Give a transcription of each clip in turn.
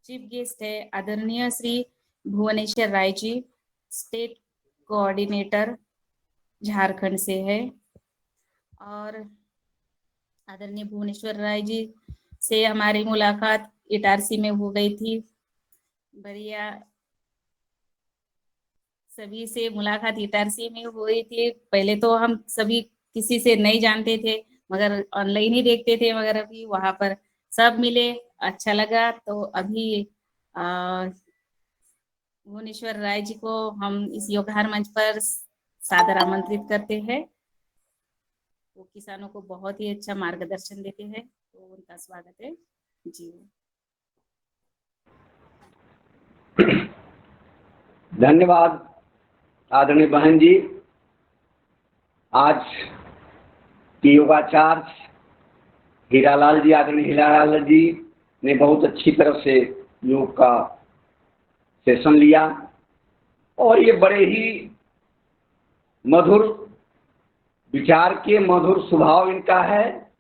Chief guest है आदरणीय Shri Bhubaneswar Rai ji, state coordinator Jharkhand से है। और आदरणीय भुवनेश्वर राय जी से हमारी मुलाकात इटारसी में हो गई थी। बढ़िया, सभी से मुलाकात इटारसी में हुई थी। पहले तो हम सभी किसी से नहीं जानते थे, मगर ऑनलाइन ही देखते थे, मगर अभी वहां पर सब मिले, अच्छा लगा। तो अभी भुवनेश्वर राय जी को हम इस योगहार मंच पर सादर आमंत्रित करते हैं। वो किसानों को बहुत ही अच्छा मार्गदर्शन देते हैं, तो उनका स्वागत है जी। धन्यवाद आदरणीय बहन जी। आज की योगाचार्य हीरालाल जी, आदरणीय हीरालाल जी ने बहुत अच्छी तरह से योग का सेशन लिया और ये बड़े ही मधुर विचार के, मधुर स्वभाव इनका है।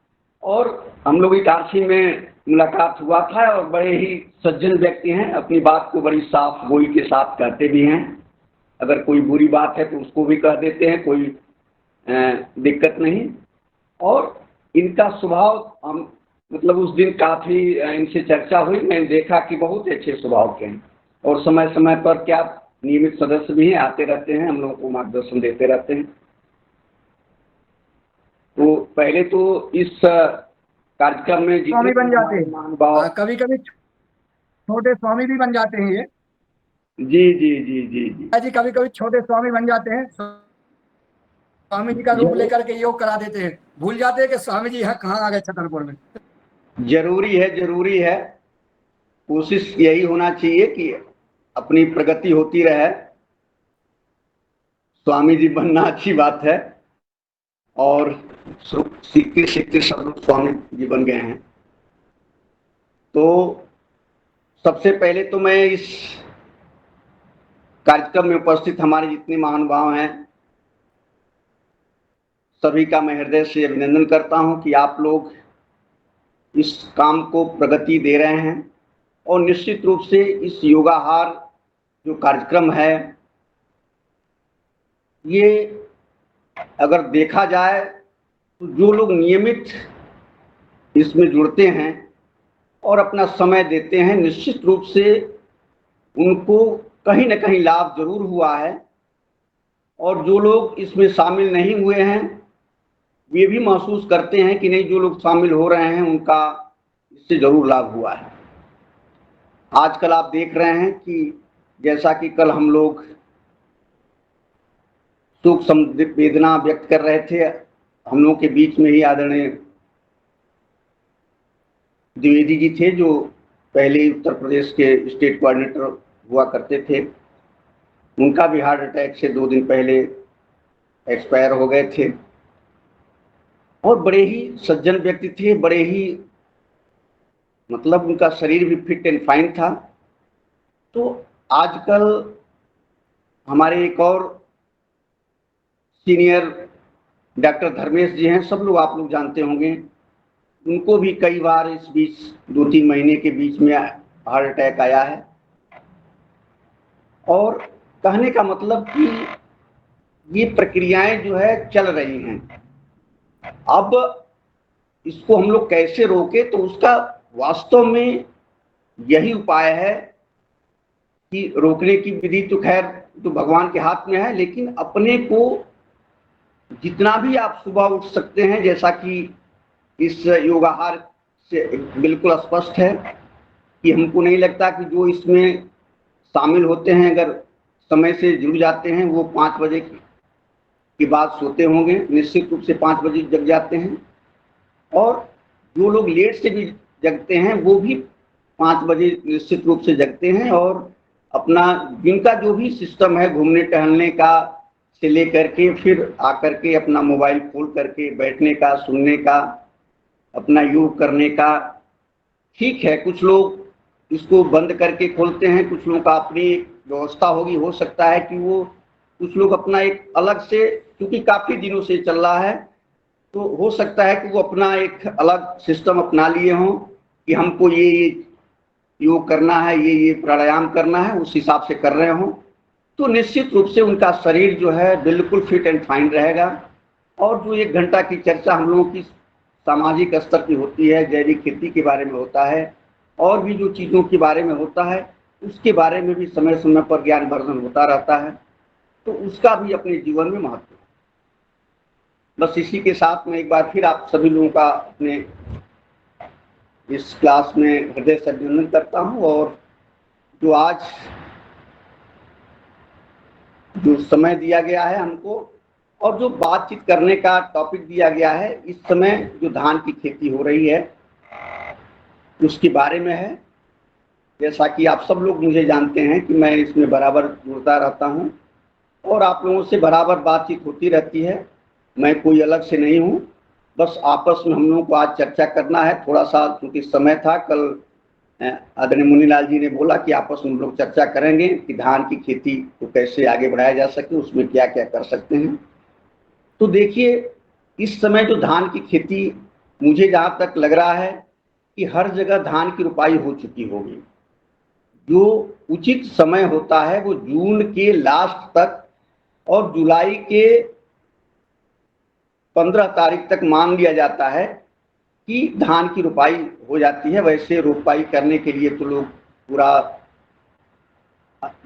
और हम लोग इटारसी में मुलाकात हुआ था और बड़े ही सज्जन व्यक्ति हैं, अपनी बात को बड़ी साफ गोई के साथ कहते भी हैं। अगर कोई बुरी बात है तो उसको भी कह देते हैं, कोई दिक्कत नहीं। और इनका स्वभाव हम मतलब उस दिन काफ़ी इनसे चर्चा हुई, मैंने देखा कि बहुत अच्छे स्वभाव के हैं और समय समय पर क्या नियमित सदस्य भी हैं, आते रहते हैं, हम लोगों को मार्गदर्शन देते रहते हैं। तो पहले तो इस कार्यक्रम में स्वामी बन जाते हैं, महानुभाव, कभी कभी छोटे स्वामी भी बन जाते हैं। ये जी जी जी जी जी जी कभी कभी छोटे स्वामी बन जाते हैं, स्वामी जी का रूप लेकर के योग करा देते हैं, भूल जाते हैं कि स्वामी जी यहाँ कहाँ आ गए छतरपुर में। जरूरी है, जरूरी है। कोशिश यही होना चाहिए कि अपनी प्रगति होती रहे। स्वामी जी बनना अच्छी बात है और सीखते सीखते सब लोग स्वामी जी बन गए हैं। तो सबसे पहले तो मैं इस कार्यक्रम में उपस्थित हमारे जितने महानुभाव हैं सभी का मैं हृदय से अभिनंदन करता हूं कि आप लोग इस काम को प्रगति दे रहे हैं। और निश्चित रूप से इस योगाहार जो कार्यक्रम है, ये अगर देखा जाए तो जो लोग नियमित इसमें जुड़ते हैं और अपना समय देते हैं, निश्चित रूप से उनको कहीं ना कहीं लाभ जरूर हुआ है। और जो लोग इसमें शामिल नहीं हुए हैं वे भी महसूस करते हैं कि नहीं, जो लोग शामिल हो रहे हैं उनका इससे जरूर लाभ हुआ है। आजकल आप देख रहे हैं कि जैसा कि कल हम लोग सुख संवेदना व्यक्त कर रहे थे, हम लोगों के बीच में ही आदरणीय द्विवेदी जी थे, जो पहले उत्तर प्रदेश के स्टेट कोऑर्डिनेटर हुआ करते थे। उनका भी हार्ट अटैक से 2 दिन पहले एक्सपायर हो गए थे और बड़े ही सज्जन व्यक्ति थे, बड़े ही मतलब उनका शरीर भी फिट एंड फाइन था। तो आजकल हमारे एक और सीनियर डॉक्टर धर्मेश जी हैं, सब लोग आप लोग जानते होंगे, उनको भी कई बार इस बीच 2-3 महीने के बीच में हार्ट अटैक आया है। और कहने का मतलब कि ये प्रक्रियाएं जो है चल रही हैं। अब इसको हम लोग कैसे रोके, तो उसका वास्तव में यही उपाय है कि रोकने की विधि तो खैर तो भगवान के हाथ में है, लेकिन अपने को जितना भी आप सुबह उठ सकते हैं, जैसा कि इस योगाहार से बिल्कुल स्पष्ट है कि हमको नहीं लगता कि जो इसमें शामिल होते हैं अगर समय से जुड़ जाते हैं वो 5 बजे के बाद सोते होंगे, निश्चित रूप से 5 बजे जग जाते हैं। और जो लोग लेट से भी जगते हैं वो भी 5 बजे निश्चित रूप से जगते हैं और अपना जिनका जो भी सिस्टम है घूमने टहलने का से लेकर के फिर आकर के अपना मोबाइल खोल करके बैठने का, सुनने का, अपना योग करने का, ठीक है। कुछ लोग इसको बंद करके खोलते हैं, कुछ लोगों का अपनी व्यवस्था होगी, हो सकता है कि वो कुछ लोग अपना एक अलग से, क्योंकि काफ़ी दिनों से चल रहा है, तो हो सकता है कि वो अपना एक अलग सिस्टम अपना लिए हों कि हमको ये योग करना है, ये प्राणायाम करना है, उस हिसाब से कर रहे हो तो निश्चित रूप से उनका शरीर जो है बिल्कुल फिट एंड फाइन रहेगा। और जो 1 घंटा की चर्चा हम लोगों की सामाजिक स्तर की होती है, जैविक खेती के बारे में होता है और भी जो चीज़ों के बारे में होता है उसके बारे में भी समय समय पर ज्ञानवर्धन होता रहता है, तो उसका भी अपने जीवन में महत्व है। बस इसी के साथ में एक बार फिर आप सभी लोगों का अपने इस क्लास में हृदय से अभिनंदन करता हूँ। और जो आज जो समय दिया गया है हमको और जो बातचीत करने का टॉपिक दिया गया है, इस समय जो धान की खेती हो रही है उसके बारे में है। जैसा कि आप सब लोग मुझे जानते हैं कि मैं इसमें बराबर जुड़ता रहता हूँ और आप लोगों से बराबर बातचीत होती रहती है। मैं कोई अलग से नहीं हूँ, बस आपस में हम लोगों को आज चर्चा करना है। थोड़ा सा क्योंकि समय था, कल आदरणीय मुनीलाल जी ने बोला कि आपस में हम लोग चर्चा करेंगे कि धान की खेती को कैसे आगे बढ़ाया जा सके, उसमें क्या क्या कर सकते हैं। तो देखिए, इस समय जो धान की खेती, मुझे जहाँ तक लग रहा है कि हर जगह धान की रुपाई हो चुकी होगी। जो उचित समय होता है वो जून के लास्ट तक और जुलाई के 15 तारीख तक मान लिया जाता है कि धान की रुपाई हो जाती है। वैसे रोपाई करने के लिए तो लोग पूरा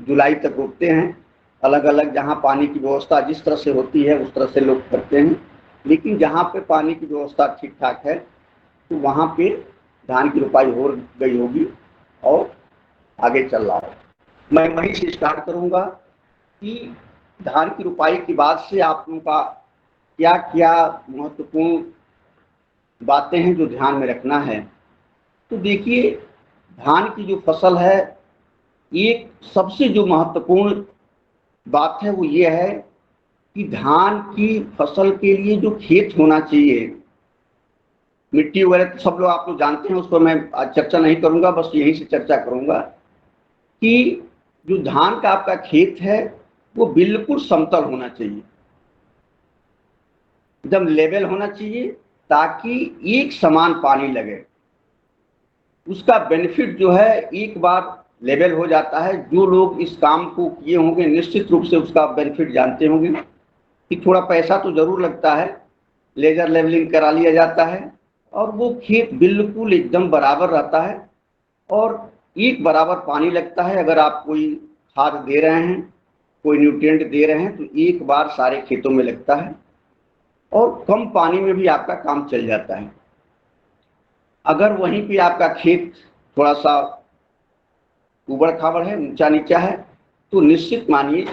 जुलाई तक रोकते हैं, अलग अलग जहाँ पानी की व्यवस्था जिस तरह से होती है उस तरह से लोग करते हैं। लेकिन जहाँ पे पानी की व्यवस्था ठीक ठाक है तो वहाँ पे धान की रुपाई हो गई होगी और आगे चल रहा है। मैं वहीं से स्टार्ट करूँगा कि धान की रुपाई के बाद से आप लोगों का क्या क्या महत्वपूर्ण बातें हैं जो ध्यान में रखना है। तो देखिए, धान की जो फसल है, एक सबसे जो महत्वपूर्ण बात है वो ये है कि धान की फसल के लिए जो खेत होना चाहिए, मिट्टी वगैरह तो सब लोग आप लोग जानते हैं, उस पर मैं आज चर्चा नहीं करूंगा, बस यहीं से चर्चा करूंगा कि जो धान का आपका खेत है वो बिल्कुल समतल होना चाहिए, एकदम लेवल होना चाहिए, ताकि एक समान पानी लगे। उसका बेनिफिट जो है एक बार लेवल हो जाता है, जो लोग इस काम को किए होंगे निश्चित रूप से उसका बेनिफिट जानते होंगे कि थोड़ा पैसा तो जरूर लगता है, लेजर लेवलिंग करा लिया जाता है और वो खेत बिल्कुल एकदम बराबर रहता है और एक बराबर पानी लगता है। अगर आप कोई खाद दे रहे हैं, कोई न्यूट्रिएंट दे रहे हैं तो एक बार सारे खेतों में लगता है और कम पानी में भी आपका काम चल जाता है। अगर वहीं पे आपका खेत थोड़ा सा ऊबड़ खाबड़ है, ऊंचा नीचा है, तो निश्चित मानिए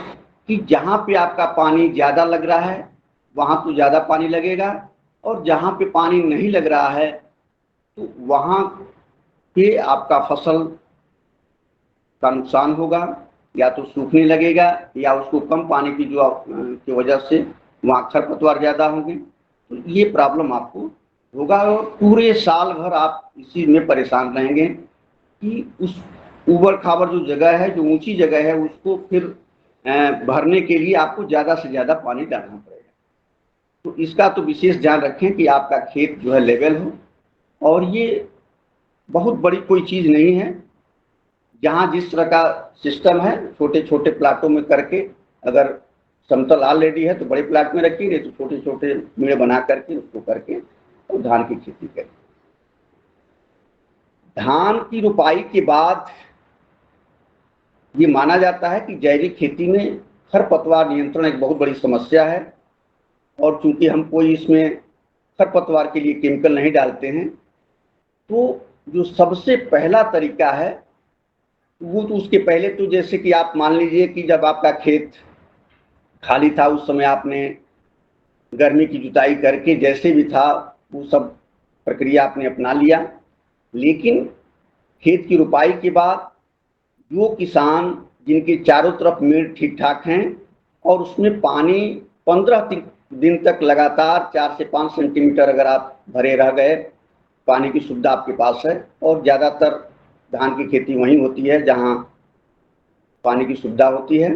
कि जहाँ पे आपका पानी ज़्यादा लग रहा है वहाँ तो ज़्यादा पानी लगेगा और जहाँ पे पानी नहीं लग रहा है तो वहाँ पे आपका फसल का नुकसान होगा, या तो सूखने लगेगा या उसको कम पानी की की वजह से वहाँ खरपतवार ज़्यादा होंगे, तो ये प्रॉब्लम आपको होगा और पूरे साल भर आप इसी में परेशान रहेंगे कि उस ऊबड़ खाबड़ जो जगह है, जो ऊंची जगह है, उसको फिर भरने के लिए आपको ज़्यादा से ज़्यादा पानी डालना पड़ेगा। तो इसका तो विशेष ध्यान रखें कि आपका खेत जो है लेवल हो। और ये बहुत बड़ी कोई चीज़ नहीं है, जहाँ जिस तरह का सिस्टम है छोटे छोटे प्लाटों में करके, अगर समतल ऑलरेडी है तो बड़े प्लाट में रखिए, तो छोटे छोटे मेड़ बना करके उसको करके और धान की खेती करें। धान की रुपाई के बाद ये माना जाता है कि जैविक खेती में खरपतवार नियंत्रण एक बहुत बड़ी समस्या है और चूंकि हम कोई इसमें खरपतवार के लिए केमिकल नहीं डालते हैं, तो जो सबसे पहला तरीका है वो तो उसके पहले तो जैसे कि आप मान लीजिए कि जब आपका खेत खाली था उस समय आपने गर्मी की जुताई करके जैसे भी था वो सब प्रक्रिया आपने अपना लिया। लेकिन खेत की रुपाई के बाद जो किसान जिनके चारों तरफ मेड़ ठीक ठाक हैं और उसमें पानी 15 दिन तक लगातार 4 से 5 सेंटीमीटर अगर आप भरे रह गए, पानी की सुविधा आपके पास है और ज़्यादातर धान की खेती वहीं होती है जहाँ पानी की सुविधा होती है,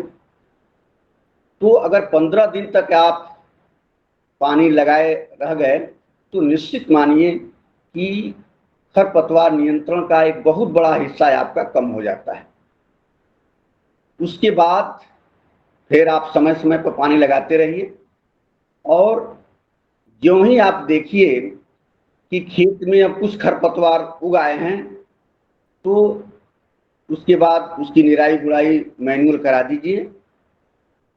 तो अगर 15 दिन तक आप पानी लगाए रह गए तो निश्चित मानिए कि खरपतवार नियंत्रण का एक बहुत बड़ा हिस्सा आपका कम हो जाता है। उसके बाद फिर आप समय समय पर पानी लगाते रहिए, और ज्यों ही आप देखिए कि खेत में अब कुछ खरपतवार उग आए हैं, तो उसके बाद उसकी निराई गुड़ाई मैन्युअल करा दीजिए।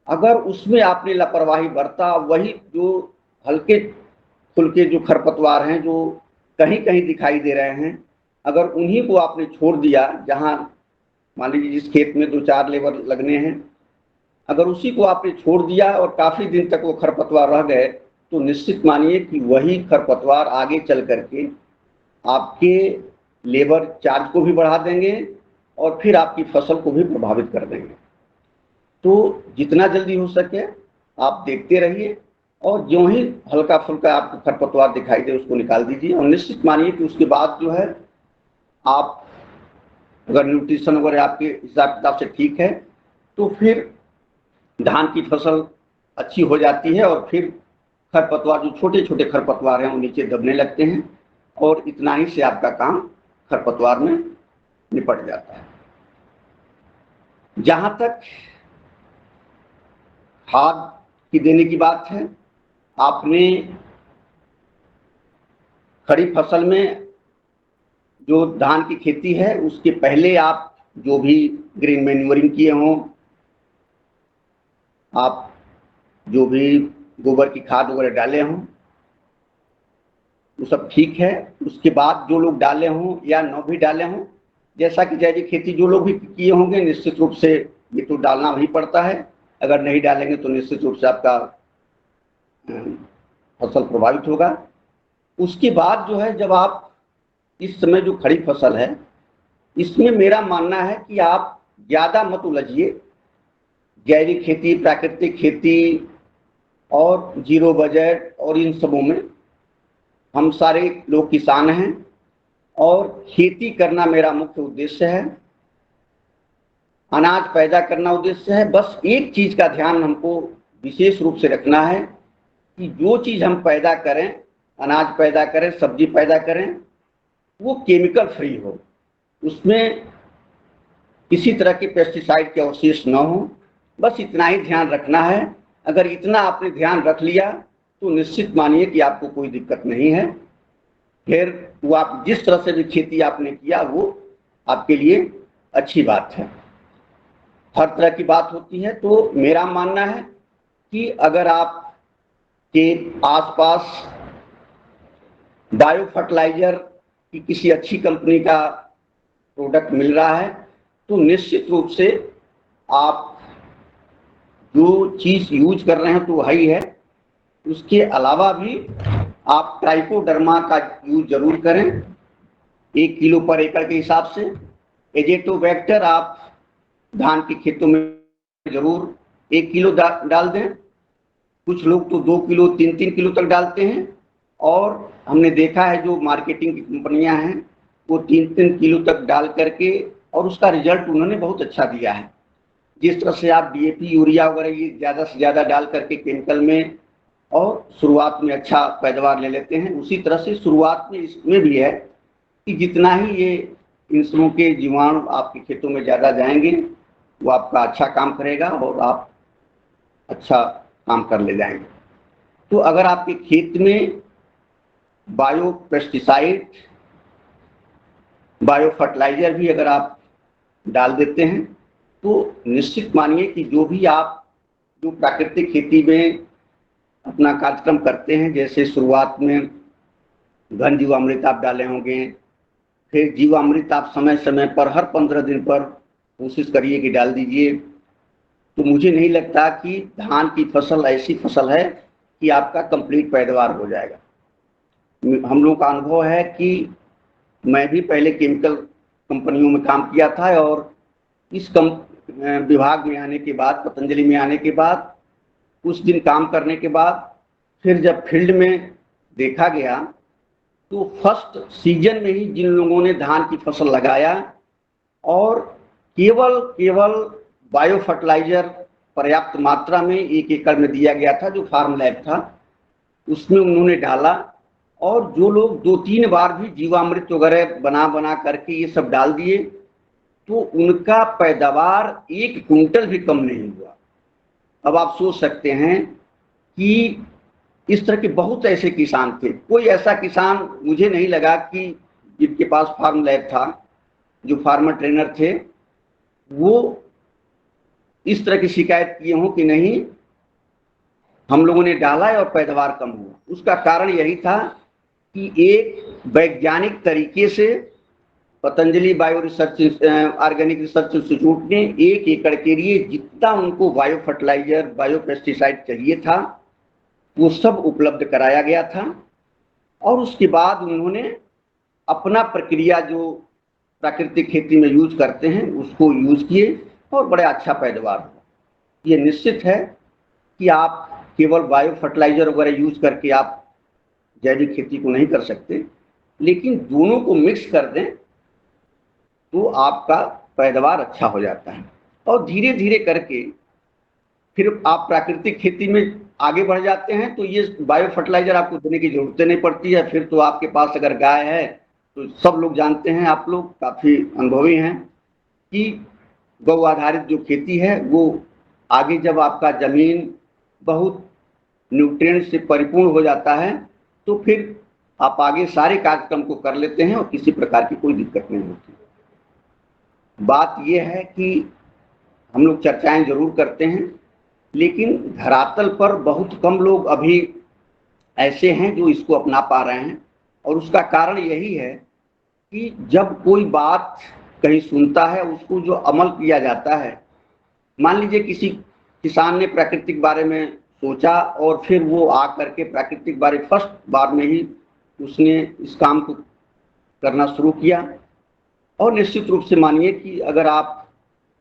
अगर उसमें आपने लापरवाही बरता, वही जो हल्के फुल्के जो खरपतवार हैं जो कहीं कहीं दिखाई दे रहे हैं, अगर उन्हीं को आपने छोड़ दिया, जहां मान लीजिए जिस खेत में 2-4 लेबर लगने हैं, अगर उसी को आपने छोड़ दिया और काफी दिन तक वो खरपतवार रह गए, तो निश्चित मानिए कि वही खरपतवार आगे चल करके आपके लेबर चार्ज को भी बढ़ा देंगे और फिर आपकी फसल को भी प्रभावित कर देंगे। तो जितना जल्दी हो सके आप देखते रहिए, और जो ही हल्का फुल्का आपको खरपतवार दिखाई दे उसको निकाल दीजिए। और निश्चित मानिए कि उसके बाद जो है, आप अगर न्यूट्रिशन वगैरह आपके हिसाब किताब से ठीक है, तो फिर धान की फसल अच्छी हो जाती है, और फिर खरपतवार जो छोटे छोटे खरपतवार हैं वो नीचे दबने लगते हैं, और इतना ही से आपका काम खरपतवार में निपट जाता है। जहां तक खाद की देने की बात है, आपने खड़ी फसल में जो धान की खेती है उसके पहले आप जो भी ग्रीन मैन्योरिंग किए हों, आप जो भी गोबर की खाद वगैरह डाले हों, वो सब ठीक है। उसके बाद जो लोग डाले हों या न भी डाले हों, जैसा कि जैविक खेती जो लोग भी किए होंगे, निश्चित रूप से ये तो डालना भी पड़ता है। अगर नहीं डालेंगे तो निश्चित रूप से आपका फसल प्रभावित होगा। उसके बाद जो है, जब आप इस समय जो खड़ी फसल है, इसमें मेरा मानना है कि आप ज़्यादा मत उलझिए। जैविक खेती, प्राकृतिक खेती और जीरो बजट और इन सबों में हम सारे लोग किसान हैं, और खेती करना मेरा मुख्य उद्देश्य है, अनाज पैदा करना उद्देश्य है। बस एक चीज का ध्यान हमको विशेष रूप से रखना है कि जो चीज हम पैदा करें, अनाज पैदा करें, सब्जी पैदा करें, वो केमिकल फ्री हो, उसमें किसी तरह के पेस्टिसाइड के अवशेष न हो। बस इतना ही ध्यान रखना है। अगर इतना आपने ध्यान रख लिया तो निश्चित मानिए कि आपको कोई दिक्कत नहीं है। फिर वो आप जिस तरह से भी खेती आपने किया वो आपके लिए अच्छी बात है। हर तरह की बात होती है। तो मेरा मानना है कि अगर आप के आसपास बायो फर्टिलाइजर की किसी अच्छी कंपनी का प्रोडक्ट मिल रहा है, तो निश्चित रूप से आप जो चीज यूज कर रहे हैं तो वही है। उसके अलावा भी आप ट्राइकोडर्मा का यूज जरूर करें 1 किलो पर एकड़ के हिसाब से। एजेटोबैक्टर आप धान के खेतों में जरूर 1 किलो डाल दें। कुछ लोग तो 2 किलो 3-3 किलो तक डालते हैं, और हमने देखा है जो मार्केटिंग की कंपनियां हैं वो 3-3 किलो तक डाल करके, और उसका रिजल्ट उन्होंने बहुत अच्छा दिया है। जिस तरह से आप डीएपी, यूरिया वगैरह ये ज़्यादा से ज़्यादा डाल करके केमिकल में और शुरुआत में अच्छा पैदावार ले लेते हैं, उसी तरह से शुरुआत में इसमें भी है कि जितना ही ये इन सबों के जीवाणु आपके खेतों में ज़्यादा जाएंगे, वो आपका अच्छा काम करेगा और आप अच्छा काम कर ले जाएंगे। तो अगर आपके खेत में बायो पेस्टिसाइड, बायो फर्टिलाइजर भी अगर आप डाल देते हैं, तो निश्चित मानिए कि जो भी आप जो प्राकृतिक खेती में अपना कार्यक्रम करते हैं, जैसे शुरुआत में घन जीवामृत आप डाले होंगे, फिर जीवामृत आप समय समय पर हर 15 दिन पर कोशिश करिए कि डाल दीजिए। तो मुझे नहीं लगता कि धान की फसल ऐसी फसल है कि आपका कंप्लीट पैदावार हो जाएगा। हम लोगों का अनुभव है कि मैं भी पहले केमिकल कंपनियों में काम किया था, और इस विभाग में आने के बाद, पतंजलि में आने के बाद, कुछ दिन काम करने के बाद फिर जब फील्ड में देखा गया, तो फर्स्ट सीजन में ही जिन लोगों ने धान की फसल लगाया और केवल बायो फर्टिलाइजर पर्याप्त मात्रा में 1 एकड़ में दिया गया था, जो फार्म लैब था, उसमें उन्होंने डाला और जो लोग 2-3 बार भी जीवामृत वगैरह बना बना करके ये सब डाल दिए तो उनका पैदावार 1 कुंटल भी कम नहीं हुआ। अब आप सोच सकते हैं कि इस तरह के बहुत ऐसे किसान थे। कोई ऐसा किसान मुझे नहीं लगा कि जिनके पास फार्म लैब था, जो फार्मर ट्रेनर थे, वो इस तरह की शिकायत किए हों कि नहीं हम लोगों ने डाला है और पैदावार कम हुआ। उसका कारण यही था कि एक वैज्ञानिक तरीके से Patanjali bio research organic research institute ने 1 एकड़ के लिए जितना उनको बायो फर्टिलाइजर, बायो पेस्टिसाइड चाहिए था वो सब उपलब्ध कराया गया था। और उसके बाद उन्होंने अपना प्रक्रिया जो प्राकृतिक खेती में यूज करते हैं उसको यूज किए और बड़ा अच्छा पैदावार हुआ। ये निश्चित है कि आप केवल बायो फर्टिलाइजर वगैरह यूज करके आप जैविक खेती को नहीं कर सकते, लेकिन दोनों को मिक्स कर दें तो आपका पैदावार अच्छा हो जाता है। और धीरे धीरे करके फिर आप प्राकृतिक खेती में आगे बढ़ जाते हैं तो ये बायो फर्टिलाइजर आपको देने की जरूरत नहीं पड़ती है। फिर तो आपके पास अगर गाय है तो सब लोग जानते हैं, आप लोग काफ़ी अनुभवी हैं कि गौ आधारित जो खेती है वो आगे जब आपका ज़मीन बहुत न्यूट्रिएंट से परिपूर्ण हो जाता है तो फिर आप आगे सारे कार्यक्रम को कर लेते हैं और किसी प्रकार की कोई दिक्कत नहीं होती। बात यह है कि हम लोग चर्चाएं जरूर करते हैं, लेकिन धरातल पर बहुत कम लोग अभी ऐसे हैं जो इसको अपना पा रहे हैं। और उसका कारण यही है कि जब कोई बात कहीं सुनता है उसको जो अमल किया जाता है, मान लीजिए किसी किसान ने प्राकृतिक बारे में सोचा और फिर वो आ करके प्राकृतिक बारे फर्स्ट बार में ही उसने इस काम को करना शुरू किया। और निश्चित रूप से मानिए कि अगर आप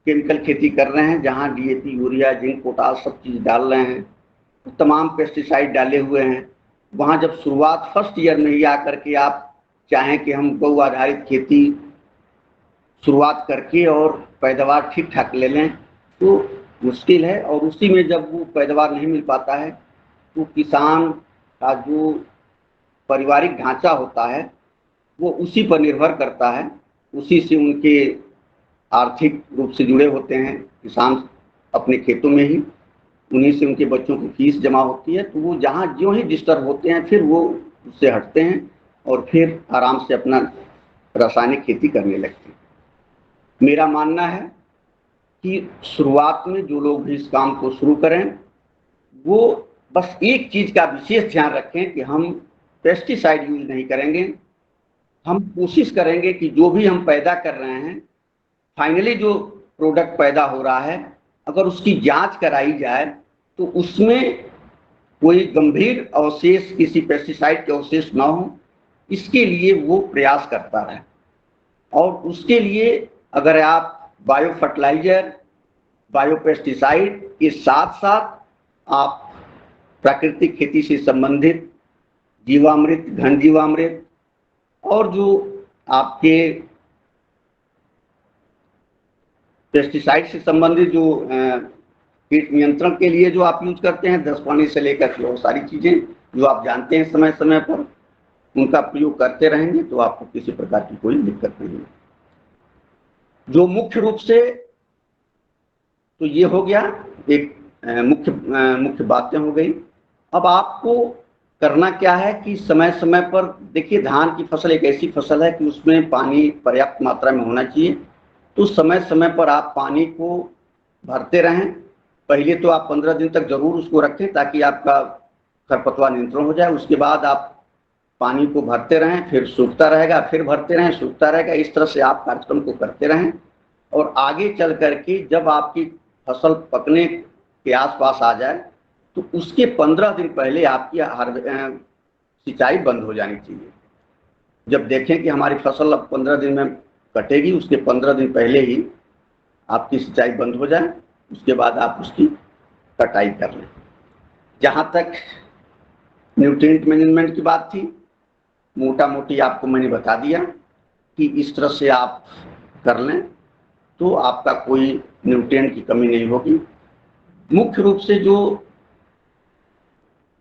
केमिकल खेती कर रहे हैं जहां DAP, यूरिया, जिंक, पोटाश सब चीज़ डाल रहे हैं, तो तमाम पेस्टिसाइड डाले हुए हैं, वहां जब शुरुआत फर्स्ट ईयर में ही आकर के आप चाहें कि हम गौ आधारित खेती शुरुआत करके और पैदावार ठीक ठाक ले लें तो मुश्किल है। और उसी में जब वो पैदावार नहीं मिल पाता है तो किसान का जो पारिवारिक ढांचा होता है वो उसी पर निर्भर करता है, उसी से उनके आर्थिक रूप से जुड़े होते हैं किसान अपने खेतों में ही, उन्हीं से उनके बच्चों की फीस जमा होती है। तो वो जहाँ ज्यों ही डिस्टर्ब होते हैं फिर वो उससे हटते हैं और फिर आराम से अपना रासायनिक खेती करने लगते हैं। मेरा मानना है कि शुरुआत में जो लोग भी इस काम को शुरू करें वो बस एक चीज़ का विशेष ध्यान रखें कि हम पेस्टिसाइड यूज नहीं करेंगे। हम कोशिश करेंगे कि जो भी हम पैदा कर रहे हैं, फाइनली जो प्रोडक्ट पैदा हो रहा है, अगर उसकी जांच कराई जाए तो उसमें कोई गंभीर अवशेष, किसी पेस्टिसाइड के अवशेष ना हो, इसके लिए वो प्रयास करता रहे। और उसके लिए अगर आप बायो फर्टिलाइजर, बायो पेस्टिसाइड के साथ साथ आप प्राकृतिक खेती से संबंधित जीवामृत, घन जीवामृत और जो आपके पेस्टिसाइड से संबंधित जो कीट नियंत्रण के लिए जो आप यूज करते हैं 10 पानी से लेकर के और सारी चीजें जो आप जानते हैं समय समय पर उनका प्रयोग करते रहेंगे तो आपको किसी प्रकार की कोई दिक्कत नहीं है। जो मुख्य रूप से तो ये हो गया, एक मुख्य बातें हो गई। अब आपको करना क्या है कि समय समय पर देखिए, धान की फसल एक ऐसी फसल है कि उसमें पानी पर्याप्त मात्रा में होना चाहिए, तो समय समय पर आप पानी को भरते रहें। पहले तो आप 15 दिन तक जरूर उसको रखें ताकि आपका खरपतवार नियंत्रण हो जाए। उसके बाद आप पानी को भरते रहें, फिर सूखता रहेगा, फिर भरते रहें, सूखता रहेगा। इस तरह से आप कार्यक्रम को करते रहें और आगे चल करके जब आपकी फसल पकने के आसपास आ जाए तो उसके 15 दिन पहले आपकी सिंचाई बंद हो जानी चाहिए। जब देखें कि हमारी फसल अब 15 दिन में कटेगी, उसके 15 दिन पहले ही आपकी सिंचाई बंद हो जाए, उसके बाद आप उसकी कटाई कर लें। जहाँ तक न्यूट्रिएंट मैनेजमेंट की बात थी, मोटा मोटी आपको मैंने बता दिया कि इस तरह से आप कर लें तो आपका कोई न्यूट्रिएंट की कमी नहीं होगी। मुख्य रूप से जो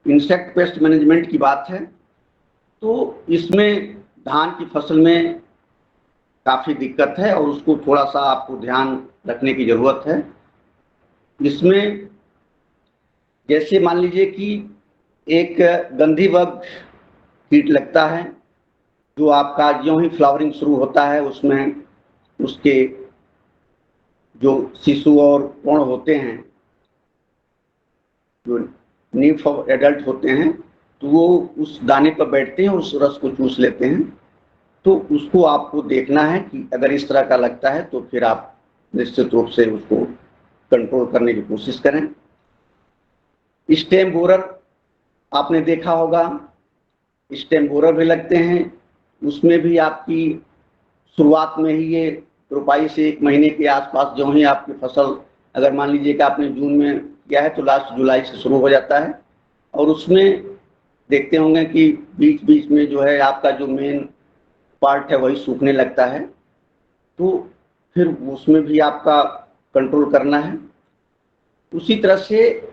इंसेक्ट पेस्ट मैनेजमेंट की बात है तो इसमें धान की फसल में काफ़ी दिक्कत है और उसको थोड़ा सा आपको ध्यान रखने की ज़रूरत है। इसमें जैसे मान लीजिए कि एक गंधी बग कीट लगता है, जो आपका ज्यों ही फ्लावरिंग शुरू होता है उसमें उसके जो शिशु और कोण होते हैं, जो नीफ ऑफ एडल्ट होते हैं, तो वो उस दाने पर बैठते हैं, उस रस को चूस लेते हैं। तो उसको आपको देखना है कि अगर इस तरह का लगता है तो फिर आप निश्चित रूप से उसको कंट्रोल करने की कोशिश करें। स्टेम बोरर आपने देखा होगा, स्टेम बोरर भी लगते हैं। उसमें भी आपकी शुरुआत में ही ये रोपाई से 1 महीने के आसपास जो ही आपकी फसल, अगर मान लीजिए कि आपने जून में किया है तो लास्ट जुलाई से शुरू हो जाता है, और उसमें देखते होंगे कि बीच बीच में जो है आपका जो मेन पार्ट है वही सूखने लगता है। तो फिर उसमें भी आपका कंट्रोल करना है। उसी तरह से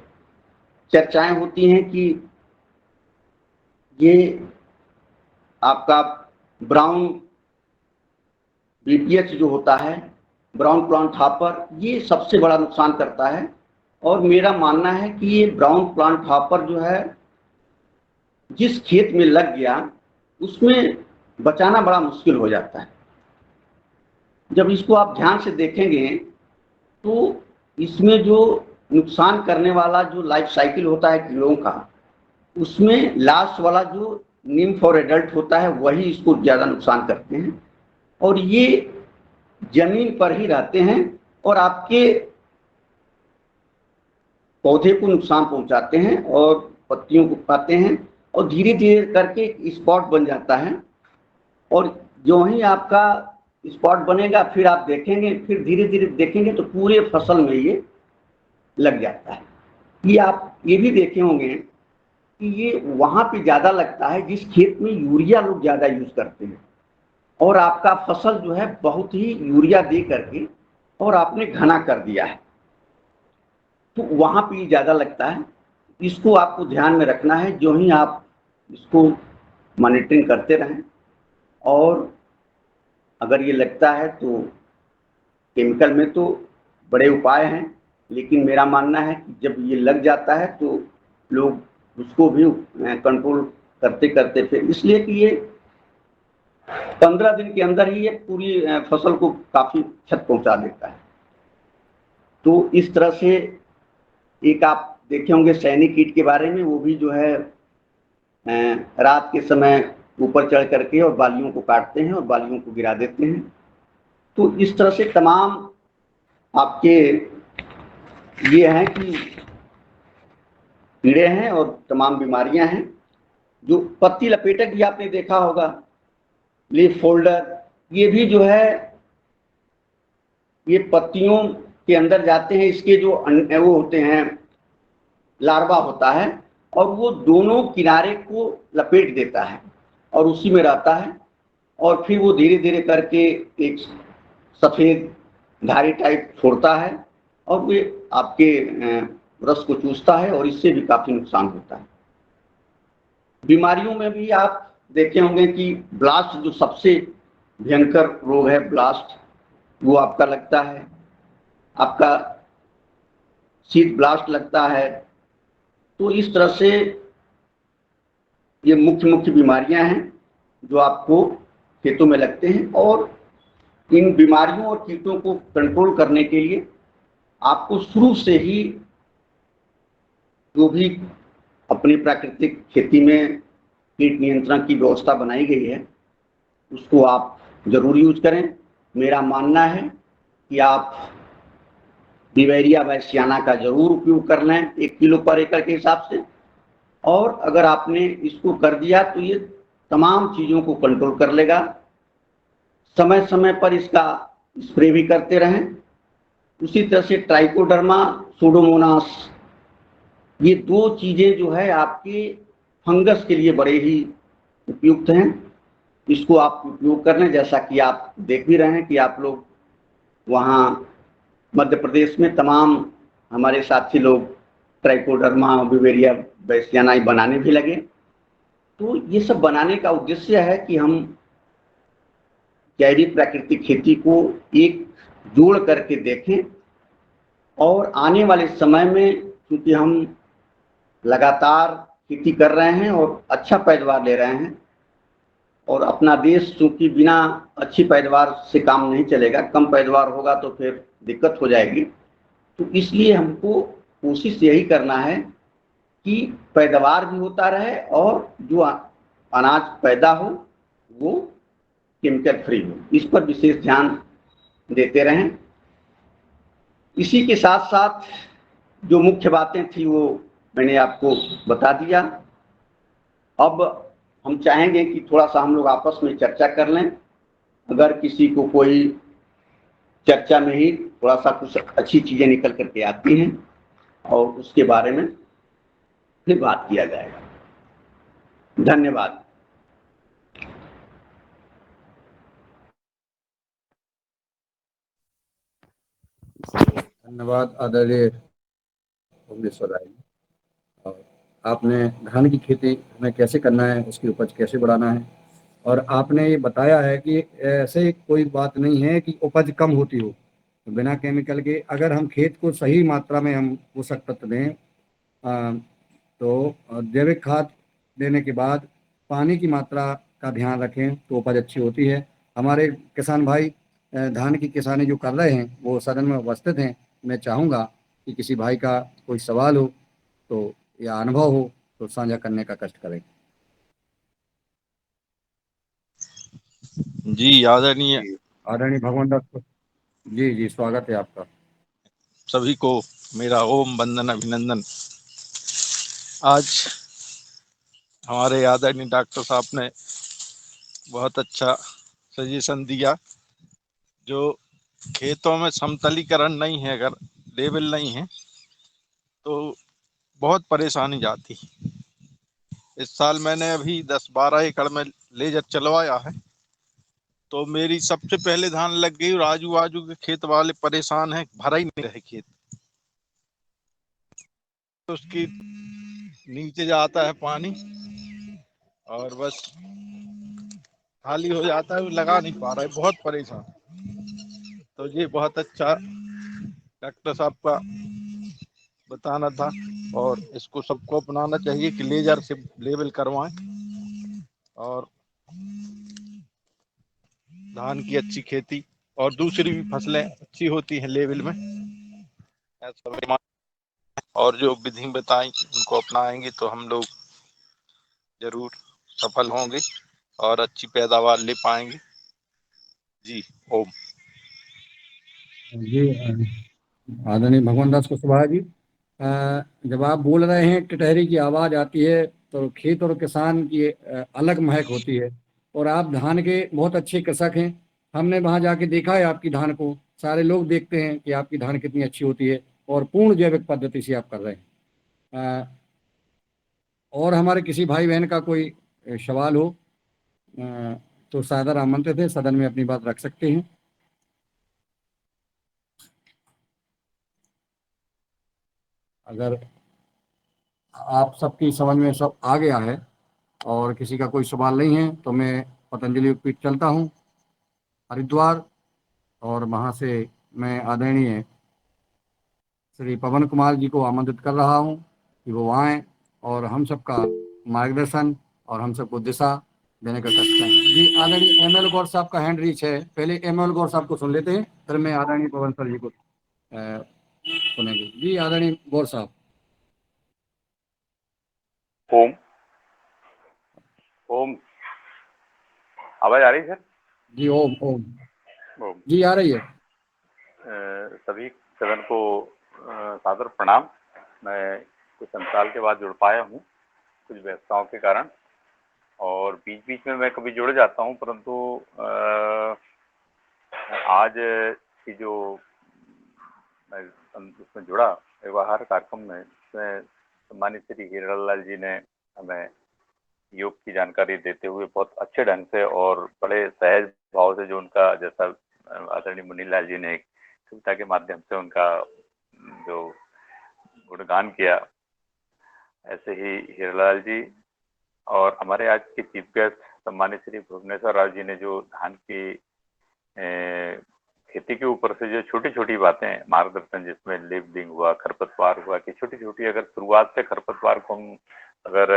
चर्चाएं होती हैं कि ये आपका ब्राउन बीपीएच जो होता है, ब्राउन प्लांट हॉपर, ये सबसे बड़ा नुकसान करता है। और मेरा मानना है कि ये ब्राउन प्लांट हॉपर जो है जिस खेत में लग गया उसमें बचाना बड़ा मुश्किल हो जाता है। जब इसको आप ध्यान से देखेंगे तो इसमें जो नुकसान करने वाला जो लाइफ साइकिल होता है कीड़ों का, उसमें लास्ट वाला जो निम्फ और एडल्ट होता है वही इसको ज़्यादा नुकसान करते हैं, और ये जमीन पर ही रहते हैं और आपके पौधे को नुकसान पहुंचाते हैं और पत्तियों को खाते हैं, और धीरे धीरे करके स्पॉट बन जाता है। और जो ही आपका स्पॉट बनेगा फिर आप देखेंगे, फिर धीरे धीरे देखेंगे तो पूरे फसल में ये लग जाता है। ये आप ये भी देखे होंगे कि ये वहाँ पे ज़्यादा लगता है जिस खेत में यूरिया लोग ज़्यादा यूज करते हैं, और आपका फसल जो है बहुत ही यूरिया दे करके और आपने घना कर दिया है, तो वहाँ पे ज़्यादा लगता है। इसको आपको ध्यान में रखना है, जो ही आप इसको मॉनिटरिंग करते रहें। और अगर ये लगता है तो केमिकल में तो बड़े उपाय हैं, लेकिन मेरा मानना है कि जब ये लग जाता है तो लोग उसको भी कंट्रोल करते करते फिर, इसलिए कि ये 15 दिन के अंदर ही ये पूरी फसल को काफ़ी क्षति पहुंचा देता है। तो इस तरह से एक आप देखे होंगे सैनिक कीट के बारे में, वो भी जो है रात के समय ऊपर चढ़ करके और बालियों को काटते हैं और बालियों को गिरा देते हैं। तो इस तरह से तमाम आपके ये हैं कि कीड़े हैं और तमाम बीमारियां हैं। जो पत्ती लपेटक भी आपने देखा होगा, लीफ फोल्डर, ये भी जो है ये पत्तियों के अंदर जाते हैं, इसके जो वो होते हैं लार्वा होता है, और वो दोनों किनारे को लपेट देता है और उसी में रहता है, और फिर वो धीरे धीरे करके एक सफ़ेद धारी टाइप छोड़ता है और वे आपके रस को चूसता है, और इससे भी काफ़ी नुकसान होता है। बीमारियों में भी आप देखे होंगे कि ब्लास्ट जो सबसे भयंकर रोग है, ब्लास्ट, वो आपका लगता है, आपका शीत ब्लास्ट लगता है। तो इस तरह से ये मुख्य मुख्य बीमारियां हैं जो आपको खेतों में लगते हैं, और इन बीमारियों और कीटों को कंट्रोल करने के लिए आपको शुरू से ही जो भी अपनी प्राकृतिक खेती में कीट नियंत्रण की व्यवस्था बनाई गई है उसको आप जरूर यूज करें। मेरा मानना है कि आप बिवेरिया बैसियाना का जरूर उपयोग कर लें 1 किलो पर एकड़ के हिसाब से, और अगर आपने इसको कर दिया तो ये तमाम चीज़ों को कंट्रोल कर लेगा। समय समय पर इसका स्प्रे भी करते रहें। उसी तरह से ट्राइकोडर्मा, सूडोमोनास, ये 2 चीज़ें जो है आपके फंगस के लिए बड़े ही उपयुक्त हैं। इसको आप उपयोग कर लें। जैसा कि आप देख भी रहे हैं कि आप लोग वहाँ मध्य प्रदेश में तमाम हमारे साथी लोग ट्राइकोडर्मा, बिवेरिया बैसियाना बनाने भी लगे। तो ये सब बनाने का उद्देश्य है कि हम जैविक प्राकृतिक खेती को एक जोड़ करके देखें और आने वाले समय में, क्योंकि हम लगातार खेती कर रहे हैं और अच्छा पैदावार ले रहे हैं, और अपना देश चूंकि बिना अच्छी पैदावार से काम नहीं चलेगा, कम पैदावार होगा तो फिर दिक्कत हो जाएगी। तो इसलिए हमको कोशिश यही करना है कि पैदावार भी होता रहे और जो अनाज पैदा हो वो केमिकल फ्री हो, इस पर विशेष ध्यान देते रहें। इसी के साथ साथ जो मुख्य बातें थी वो मैंने आपको बता दिया। अब हम चाहेंगे कि थोड़ा सा हम लोग आपस में चर्चा कर लें। अगर किसी को कोई चर्चा में ही थोड़ा सा कुछ अच्छी चीजें निकल करके आती हैं और उसके बारे में फिर बात किया जाएगा। धन्यवाद। धन्यवाद आदरणीय भुवनेश्वर राय। और आपने धान की खेती में कैसे करना है, उसकी उपज कैसे बढ़ाना है, और आपने ये बताया है कि ऐसे कोई बात नहीं है कि उपज कम होती हो, तो बिना केमिकल के अगर हम खेत को सही मात्रा में हम पोषक तत्व दें, तो जैविक खाद देने के बाद पानी की मात्रा का ध्यान रखें तो उपज अच्छी होती है। हमारे किसान भाई धान की किसानी जो कर रहे हैं वो सदन में उपस्थित हैं। मैं चाहूँगा कि किसी भाई का कोई सवाल हो तो या अनुभव हो तो साझा करने का कष्ट करें। जी आदरणीय आदरणीय भगवान दास जी जी, स्वागत है आपका। सभी को मेरा ओम वंदन अभिनंदन। आज हमारे आदरणीय डॉक्टर साहब ने बहुत अच्छा सजेशन दिया। जो खेतों में समतलीकरण नहीं है, अगर लेवल नहीं है तो बहुत परेशानी जाती। इस साल मैंने अभी 10-12 एकड़ में लेजर चलवाया है, तो मेरी सबसे पहले धान लग गई और आजू बाजू के खेत वाले परेशान हैं, भरा ही नहीं रहे खेत। तो उसकी नीचे जाता है पानी और बस खाली हो जाता है, वो लगा नहीं पा रहा है, बहुत परेशान। तो ये बहुत अच्छा डॉक्टर साहब का बताना था और इसको सबको अपनाना चाहिए कि लेजर से लेवल करवाएं और धान की अच्छी खेती और दूसरी भी फसलें अच्छी होती हैं लेवल में। और जो विधि बताई उनको अपनाएंगे तो हम लोग जरूर सफल होंगे और अच्छी पैदावार ले पाएंगे। जी ओम। जी आदरणीय भगवान दास कुशवाहा जी, जब आप बोल रहे हैं टिटहरी की आवाज़ आती है तो खेत और किसान की अलग महक होती है। और आप धान के बहुत अच्छे कृषक हैं। हमने वहाँ जाके देखा है आपकी धान को, सारे लोग देखते हैं कि आपकी धान कितनी अच्छी होती है और पूर्ण जैविक पद्धति से आप कर रहे हैं। और हमारे किसी भाई बहन का कोई सवाल हो तो सादर आमंत्रित है, सदन में अपनी बात रख सकते हैं। अगर आप सबकी समझ में सब आ गया है और किसी का कोई सवाल नहीं है तो मैं पतंजलि योगपीठ चलता हूँ हरिद्वार, और वहाँ से मैं आदरणीय श्री पवन कुमार जी को आमंत्रित कर रहा हूँ कि वो आएँ और हम सबका मार्गदर्शन और हम सबको दिशा देने का कष्ट करें। जी आदरणीय एम एल गौर साहब का हैंड रीच है, पहले एम एल गौर साहब को सुन लेते हैं, फिर मैं आदरणीय पवन सर जी को सुनेंगे। जी आदरणीय गौर साहब। ओम ओम, आवाज आ रही है सर? जी ओम ओम। ओम। जी आ रही है। सभी सदन को सादर प्रणाम। मैं कुछ अंतराल के बाद जुड़ पाया हूँ कुछ व्यस्तताओं के कारण, और बीच बीच में मैं कभी जुड़ जाता हूँ, परंतु आज की जो मैं उसमें जुड़ा व्यवहार कार्यक्रम में, उसमें सम्मानित श्री हीरालाल जी ने हमें योग की जानकारी देते हुए बहुत अच्छे ढंग से और बड़े सहज भाव से, जो उनका जैसा आदरणीय मुनीलाल जी ने एक कविता के माध्यम से उनका जो गुणगान किया, ऐसे ही हीरालाल जी और हमारे आज के चीफ गेस्ट सम्मानित श्री भुवनेश्वर राव जी ने जो धान की खेती के ऊपर से जो छोटी छोटी बातें मार्गदर्शन, जिसमें लेबलिंग हुआ, खरपतवार हुआ, कि छोटी छोटी अगर शुरुआत से खरपतवार को हम अगर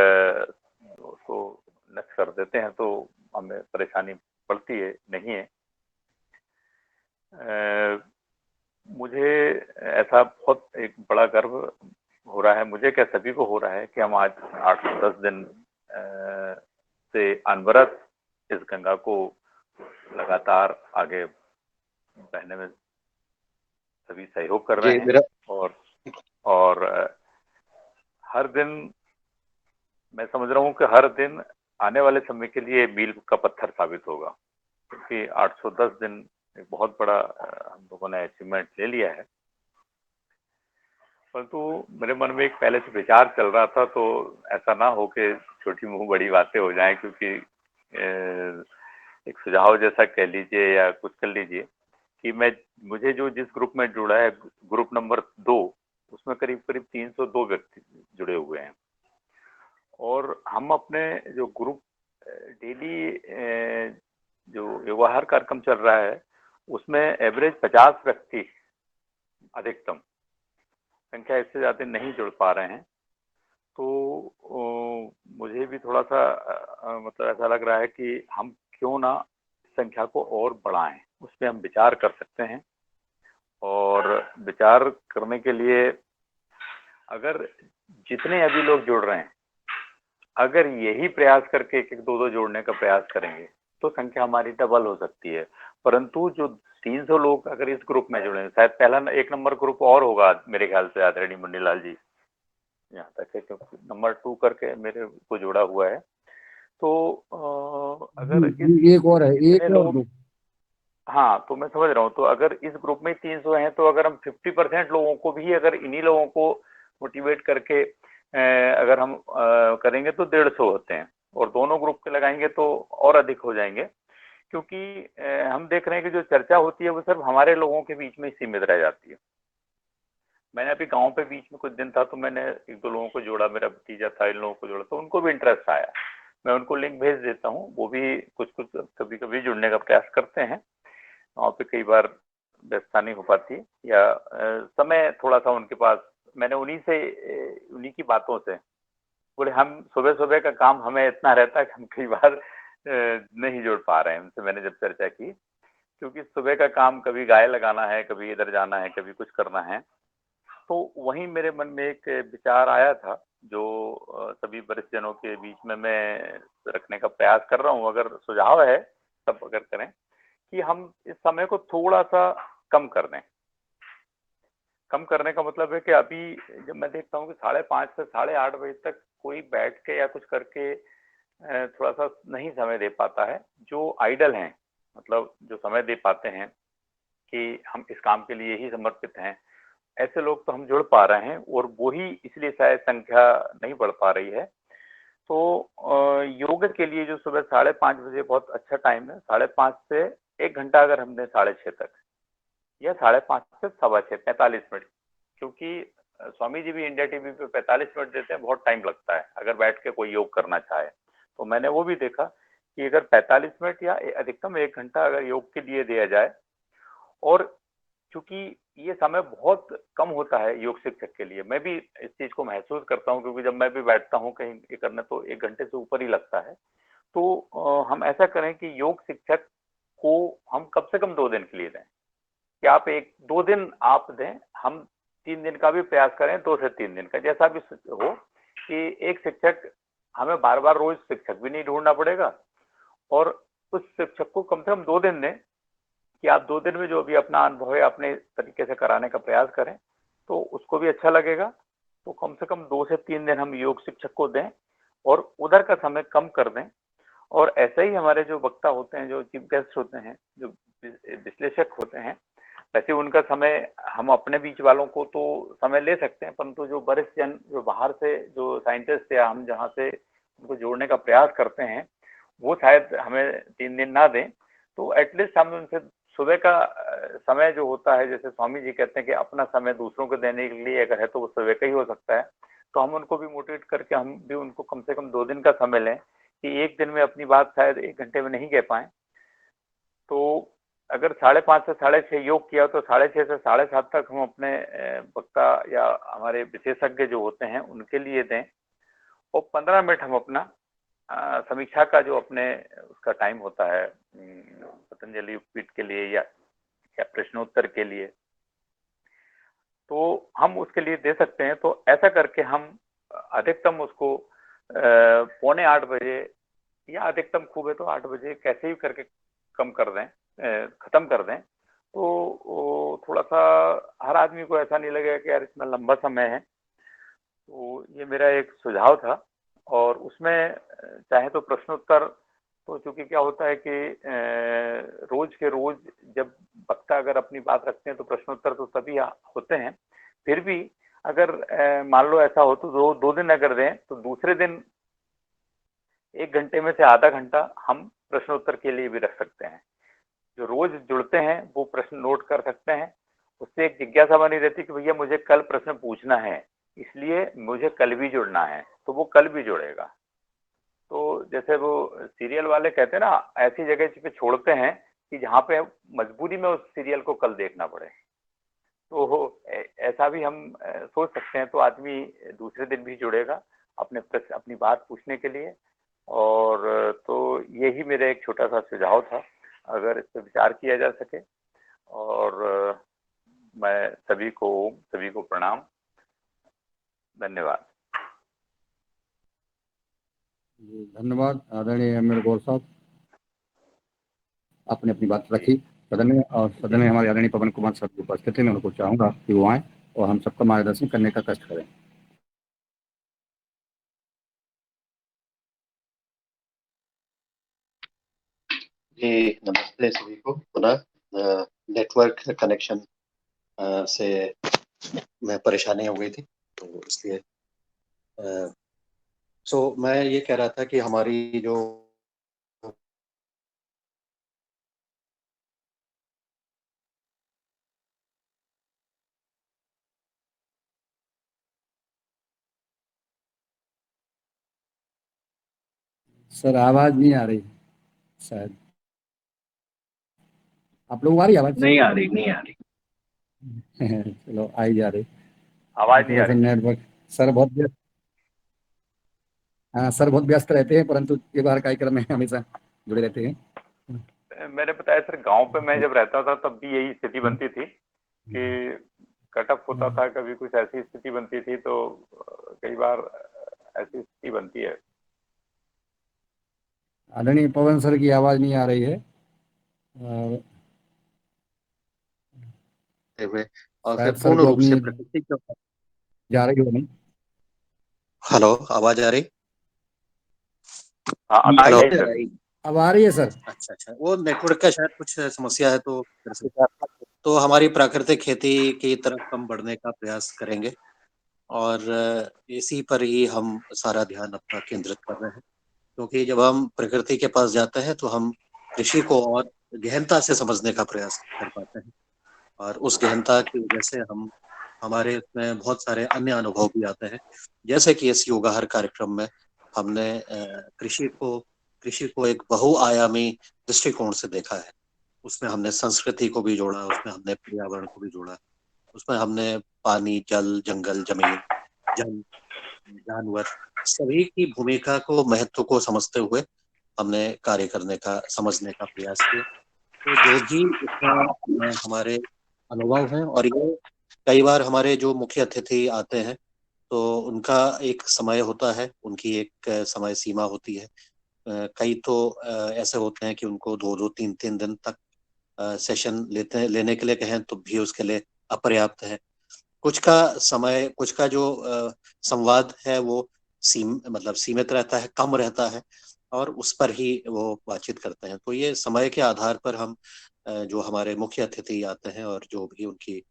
उसको नष्ट कर देते हैं तो हमें परेशानी पड़ती है, नहीं है। मुझे ऐसा बहुत एक बड़ा गर्व हो रहा है, मुझे क्या सभी को हो रहा है, कि हम आज 8 से 10 दिन से अनवरत इस गंगा को लगातार आगे बहने में सभी सहयोग कर रहे हैं। और हर दिन मैं समझ रहा हूँ कि हर दिन आने वाले समय के लिए मील का पत्थर साबित होगा, क्योंकि 810 दिन एक बहुत बड़ा हम लोगों ने अचीवमेंट ले लिया है। परंतु मेरे मन में एक पहले से विचार चल रहा था, तो ऐसा ना हो कि छोटी मुंह बड़ी बातें हो जाएं, क्योंकि एक सुझाव जैसा कह लीजिए या कुछ कर लीजिए कि मुझे जो जिस ग्रुप में जुड़ा है, ग्रुप नंबर 2, उसमें करीब करीब 302 व्यक्ति जुड़े हुए हैं। और हम अपने जो ग्रुप डेली जो व्यवहार कार्यक्रम चल रहा है, उसमें एवरेज 50 व्यक्ति अधिकतम संख्या, इससे ज्यादा नहीं जुड़ पा रहे हैं। तो मुझे भी थोड़ा सा मतलब ऐसा लग रहा है कि हम क्यों ना संख्या को और बढ़ाएं, उसमें हम विचार कर सकते हैं। और विचार करने के लिए अगर जितने अभी लोग जुड़ रहे हैं, अगर यही प्रयास करके एक एक दो दो जोड़ने का प्रयास करेंगे तो संख्या हमारी डबल हो सकती है। परंतु जो 300 लोग अगर इस ग्रुप में जुड़े, शायद पहला 1 नंबर ग्रुप और होगा मेरे ख्याल से, आदरणीय मुन्नीलाल जी, यहाँ तक है, क्योंकि नंबर 2 करके मेरे को जुड़ा हुआ है। तो अगर एक और है, एक और दो। हाँ, तो मैं समझ रहा हूँ। तो अगर इस ग्रुप में 300 हैं, तो अगर हम 50% लोगों को भी, अगर इन्हीं लोगों को मोटिवेट करके अगर हम करेंगे तो 150 होते हैं, और दोनों ग्रुप के लगाएंगे तो और अधिक हो जाएंगे। क्योंकि हम देख रहे हैं कि जो चर्चा होती है वो सिर्फ हमारे लोगों के बीच में ही सीमित रह जाती है। मैंने अभी गांव पे बीच में कुछ दिन था, तो मैंने 1-2 लोगों को जोड़ा, मेरा भतीजा था, इन लोगों को जोड़ा, तो उनको भी इंटरेस्ट आया। मैं उनको लिंक भेज देता हूँ, वो भी कुछ कुछ कभी कभी जुड़ने का प्रयास करते हैं। वहाँ पे कई बार व्यवस्था नहीं हो पाती, या समय थोड़ा सा उनके पास। मैंने उन्हीं की बातों से बोले, हम सुबह सुबह का काम हमें इतना रहता है कि हम कई बार नहीं जुड़ पा रहे हैं। उनसे मैंने जब चर्चा की, क्योंकि सुबह का काम कभी गाय लगाना है, कभी इधर जाना है, कभी कुछ करना है। तो वहीं मेरे मन में एक विचार आया था, जो सभी वरिष्ठ जनों के बीच में मैं रखने का प्रयास कर रहा हूँ। अगर सुझाव है तब अगर करें कि हम इस समय को थोड़ा सा कम कर दें। कम करने का मतलब है कि अभी जब मैं देखता हूँ कि 5:30 से 8:30 बजे तक कोई बैठ के या कुछ करके थोड़ा सा नहीं समय दे पाता है। जो आइडल हैं, मतलब जो समय दे पाते हैं कि हम इस काम के लिए ही समर्पित हैं, ऐसे लोग तो हम जुड़ पा रहे हैं, और वही इसलिए शायद संख्या नहीं बढ़ पा रही है। तो योग के लिए जो सुबह 5:30 बजे बहुत अच्छा टाइम है। 5:30 से 1 घंटा अगर हमने 6:30 तक, या 5:30 से 6:15, 45 मिनट, क्योंकि स्वामी जी भी इंडिया टीवी पे 45 मिनट देते हैं, बहुत टाइम लगता है अगर बैठ के कोई योग करना चाहे। तो मैंने वो भी देखा कि अगर 45 मिनट या अधिकतम 1 घंटा अगर योग के लिए दिया जाए, और चूंकि ये समय बहुत कम होता है योग शिक्षक के लिए, मैं भी इस चीज को महसूस करता हूँ, क्योंकि जब मैं भी बैठता हूँ कहीं ये करने, तो 1 घंटे से ऊपर ही लगता है। तो हम ऐसा करें कि योग शिक्षक को हम कम से कम 2 दिन के लिए दें, कि आप 1-2 दिन आप दें, हम 3 दिन का भी प्रयास करें, 2 से 3 दिन का, जैसा भी हो, कि एक शिक्षक, हमें बार बार रोज शिक्षक भी नहीं ढूंढना पड़ेगा, और उस शिक्षक को कम से कम 2 दिन दें, कि आप 2 दिन में जो भी अपना अनुभव है अपने तरीके से कराने का प्रयास करें, तो उसको भी अच्छा लगेगा। तो कम से कम 2 से 3 दिन हम योग शिक्षक को दें, और उधर का समय कम कर दें। और ऐसे ही हमारे जो वक्ता होते हैं, जो चीफ गेस्ट होते हैं, जो विश्लेषक होते हैं, वैसे उनका समय हम अपने बीच वालों को तो समय ले सकते हैं, परंतु जो वरिष्ठ जन, जो बाहर से जो साइंटिस्ट या हम जहाँ से उनको जोड़ने का प्रयास करते हैं, वो शायद हमें 3 दिन ना दें। तो एटलीस्ट हम उनसे सुबह का समय जो होता है, जैसे स्वामी जी कहते हैं कि अपना समय दूसरों को देने के लिए अगर है तो वो सुबह का ही हो सकता है। तो हम उनको भी मोटिवेट करके हम भी उनको कम से कम 2 दिन का समय लें कि एक दिन में अपनी बात शायद 1 घंटे में नहीं कह पाए, तो अगर 5:30 से 6:30 योग किया तो 6:30 से 7:30 तक हम अपने वक्ता या हमारे विशेषज्ञ जो होते हैं उनके लिए दें, और 15 मिनट हम अपना समीक्षा का जो अपने उसका टाइम होता है पतंजलि योगपीठ के लिए या प्रश्नोत्तर के लिए, तो हम उसके लिए दे सकते हैं। तो ऐसा करके हम अधिकतम उसको 7:45 बजे या अधिकतम खूब है तो 8 बजे कैसे भी करके कम कर दें, खत्म कर दें, तो थोड़ा सा हर आदमी को ऐसा नहीं लगेगा कि यार इसमें लंबा समय है। तो ये मेरा एक सुझाव था, और उसमें चाहे तो प्रश्नोत्तर, तो चूंकि क्या होता है कि रोज के रोज जब वक्ता अगर अपनी बात रखते हैं तो प्रश्नोत्तर तो तभी होते हैं, फिर भी अगर मान लो ऐसा हो तो 2 दिन अगर दें तो दूसरे दिन 1 घंटे में से आधा घंटा हम प्रश्नोत्तर के लिए भी रख सकते हैं। जो रोज जुड़ते हैं वो प्रश्न नोट कर सकते हैं, उससे एक जिज्ञासा बनी रहती कि भैया मुझे कल प्रश्न पूछना है, इसलिए मुझे कल भी जुड़ना है, तो वो कल भी जुड़ेगा। तो जैसे वो सीरियल वाले कहते हैं ना, ऐसी जगह पे छोड़ते हैं कि जहाँ पे मजबूरी में उस सीरियल को कल देखना पड़े, तो ऐसा भी हम सोच सकते हैं। तो आदमी दूसरे दिन भी जुड़ेगा अपनी बात पूछने के लिए। और तो यही मेरा एक छोटा सा सुझाव था, अगर इस पर विचार किया जा सके। और मैं सभी को प्रणाम, धन्यवाद। धन्यवाद आदरणीय एम एल गौर साहब, आपने अपनी बात रखी सदन में, और सदन में हमारे आदरणीय पवन कुमार साहब की उपस्थिति में उनको चाहूँगा कि वो आएँ और हम सबका मार्गदर्शन करने का कष्ट करें। जी नमस्ते सभी को। पुनः नेटवर्क कनेक्शन से मैं परेशानी हो गई थी, तो इसलिए मैं ये कह रहा था कि हमारी जो सर आवाज नहीं आ रही, शायद आप लोगों को आ रही आवाज? नहीं आ रही। चलो आई जा रही। आवाज नहीं आ रही। नेटवर्क सर बहुत व्यस्त, हाँ सर बहुत व्यस्त रहते हैं, परंतु ये बार कार्यक्रम में हमेशा जुड़े रहते हैं। मैंने बताया सर, गांव पे मैं जब रहता था तब भी यही स्थिति बनती थी कि कटअप होता था, कभी कुछ ऐसी स्थिति बनती थी, तो कई बार ऐसी स्थिति बनती है। आदरणीय पवन सर की आवाज नहीं आ रही है, और फिर शायद सर पूर्ण को रूप से अपनी प्रकृति का। जा रही हो नहीं। हेलो, आवाज आ रही? हाँ, हेलो, अब आ रही है सर। अच्छा, वो नेटवर्क का शायद कुछ समस्या है, तो हमारी प्राकृतिक खेती की तरफ हम बढ़ने का प्रयास करेंगे, और इसी पर ही हम सारा ध्यान अपना केंद्रित कर रहे हैं, क्योंकि जब हम प्रकृति के पास जाते हैं तो हम कृषि को और गहनता से समझने का प्रयास कर पाते हैं, और उस गहनता की वजह से हमारे उसमें बहुत सारे अन्य अनुभव भी आते हैं। जैसे कि इस योगाहार कार्यक्रम में हमने कृषि को एक बहुआयामी दृष्टिकोण से देखा है। उसमें हमने संस्कृति को भी जोड़ा, उसमें हमने पर्यावरण को भी जोड़ा, उसमें हमने पानी, जल, जंगल, जमीन, जल, जानवर, सभी की भूमिका को, महत्व को समझते हुए हमने कार्य करने का, समझने का प्रयास किया। तो जो भी इसमें हमारे अनुभव हैं, और ये कई बार हमारे जो मुख्य अतिथि आते हैं तो उनका एक समय होता है, उनकी एक समय सीमा होती है। कई तो ऐसे होते हैं कि उनको 2-2, 3-3 दिन तक सेशन लेने के लिए कहें तो भी उसके लिए अपर्याप्त है। कुछ का जो संवाद है वो सीमित रहता है, कम रहता है, और उस पर ही वो बातचीत करते हैं। तो ये समय के आधार पर हम जो हमारे मुख्य अतिथि आते हैं और जो भी उनकी